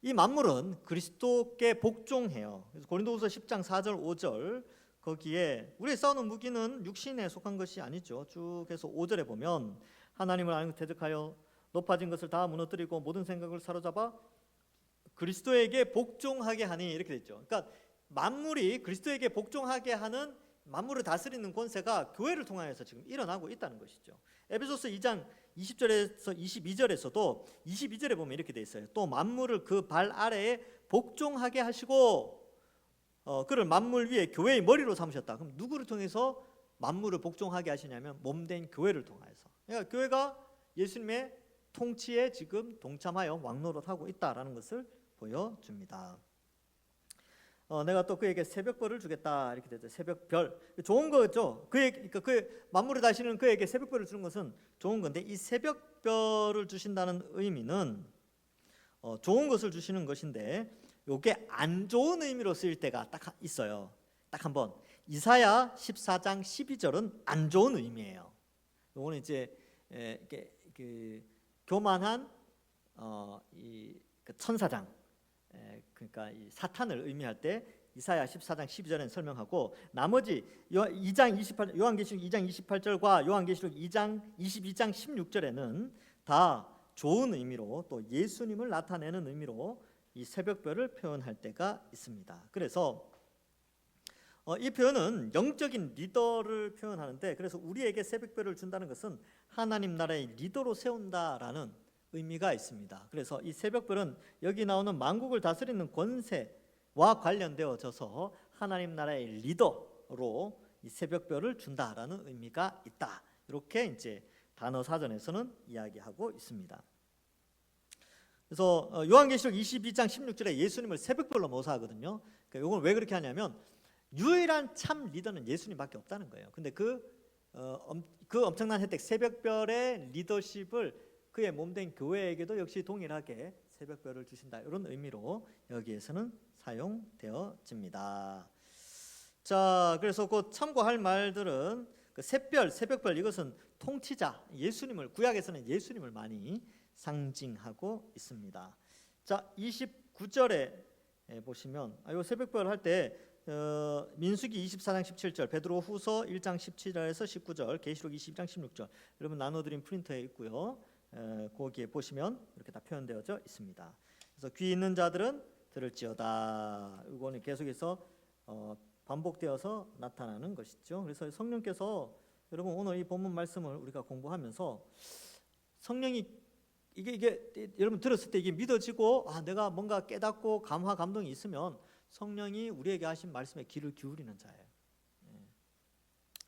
이 만물은 그리스도께 복종해요. 그래서 고린도후서 10장 4절 5절 거기에 우리의 싸우는 무기는 육신에 속한 것이 아니죠. 쭉 해서 5절에 보면 하나님을 알고 대적하여 높아진 것을 다 무너뜨리고 모든 생각을 사로잡아 그리스도에게 복종하게 하니, 이렇게 됐죠. 그러니까 만물이 그리스도에게 복종하게 하는, 만물을 다스리는 권세가 교회를 통하여서 지금 일어나고 있다는 것이죠. 에베소서 2장 20절에서 22절에서도 22절에 보면 이렇게 돼 있어요. 또 만물을 그 발 아래에 복종하게 하시고 그를 만물 위에 교회의 머리로 삼으셨다. 그럼 누구를 통해서 만물을 복종하게 하시냐면 몸된 교회를 통해서. 그러니까 교회가 예수님의 통치에 지금 동참하여 왕노릇하고 있다라는 것을 보여줍니다. 내가 또 그에게 새벽별을 주겠다, 이렇게 되죠. 새벽별, 좋은 거죠. 그러니까 그 만물을 다스리는 그에게 새벽별을 주는 것은 좋은 건데, 이 새벽별을 주신다는 의미는 좋은 것을 주시는 것인데, 이게 안 좋은 의미로 쓰일 때가 딱 있어요. 딱 한 번. 이사야 14장 12절은 안 좋은 의미예요. 이거는 이제 그 교만한 그 천사장, 그러니까 이 사탄을 의미할 때 이사야 14장 12절은 설명하고, 나머지 2장 28, 요한계시록 2장 28절과 요한계시록 2장 22장 16절에는 다 좋은 의미로, 또 예수님을 나타내는 의미로 이 새벽별을 표현할 때가 있습니다. 그래서 이 표현은 영적인 리더를 표현하는데, 그래서 우리에게 새벽별을 준다는 것은 하나님 나라의 리더로 세운다라는 의미가 있습니다. 그래서 이 새벽별은 여기 나오는 만국을 다스리는 권세와 관련되어져서 하나님 나라의 리더로 이 새벽별을 준다라는 의미가 있다. 이렇게 이제 단어 사전에서는 이야기하고 있습니다. 그래서 요한계시록 22장 16절에 예수님을 새벽별로 묘사하거든요. 그러니까 이건 왜 그렇게 하냐면 유일한 참 리더는 예수님밖에 없다는 거예요. 근데 그 엄청난 혜택, 새벽별의 리더십을 그의 몸된 교회에게도 역시 동일하게 새벽별을 주신다, 이런 의미로 여기에서는 사용되어집니다. 자, 그래서 그 참고할 말들은 그 새벽별, 이것은 통치자 예수님을, 구약에서는 예수님을 많이 상징하고 있습니다. 자, 29절에 보시면 이 새벽별 할 때 민수기 24장 17절, 베드로후서 1장 17절에서 19절, 계시록 22장 16절, 여러분 나눠드린 프린터에 있고요. 거기에 보시면 이렇게 다 표현되어져 있습니다. 그래서 귀 있는 자들은 들을지어다. 이거는 계속해서 반복되어서 나타나는 것이죠. 그래서 성령께서, 여러분 오늘 이 본문 말씀을 우리가 공부하면서 성령이 이게 여러분 들었을 때 이게 믿어지고, 내가 뭔가 깨닫고 감화 감동이 있으면 성령이 우리에게 하신 말씀에 귀를 기울이는 자예요.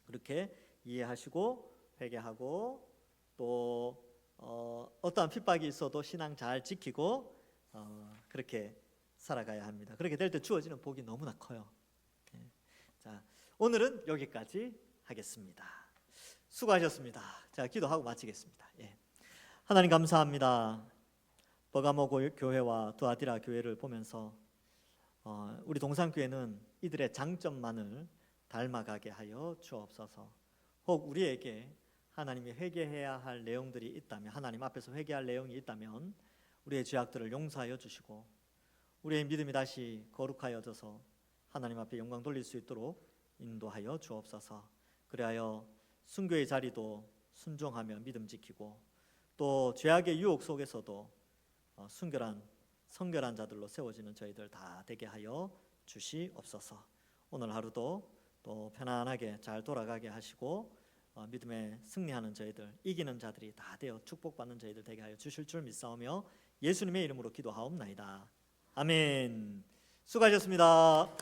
그렇게 이해하시고 회개하고, 또 어떠한 핍박이 있어도 신앙 잘 지키고 그렇게 살아가야 합니다. 그렇게 될 때 주어지는 복이 너무나 커요. 자, 오늘은 여기까지 하겠습니다. 수고하셨습니다. 자, 기도하고 마치겠습니다. 하나님 감사합니다. 버가모 교회와 두아디라 교회를 보면서 우리 동산교회는 이들의 장점만을 닮아가게 하여 주옵소서. 혹 우리에게 하나님이 회개해야 할 내용들이 있다면, 하나님 앞에서 회개할 내용이 있다면 우리의 죄악들을 용서하여 주시고, 우리의 믿음이 다시 거룩하여져서 하나님 앞에 영광 돌릴 수 있도록 인도하여 주옵소서. 그리하여 순교의 자리도 순종하며 믿음 지키고, 또 죄악의 유혹 속에서도 성결한 자들로 세워지는 저희들 다 되게 하여 주시옵소서. 오늘 하루도 또 편안하게 잘 돌아가게 하시고 믿음에 승리하는 저희들, 이기는 자들이 다 되어 축복받는 저희들 되게 하여 주실 줄 믿사오며 예수님의 이름으로 기도하옵나이다. 아멘. 수고하셨습니다.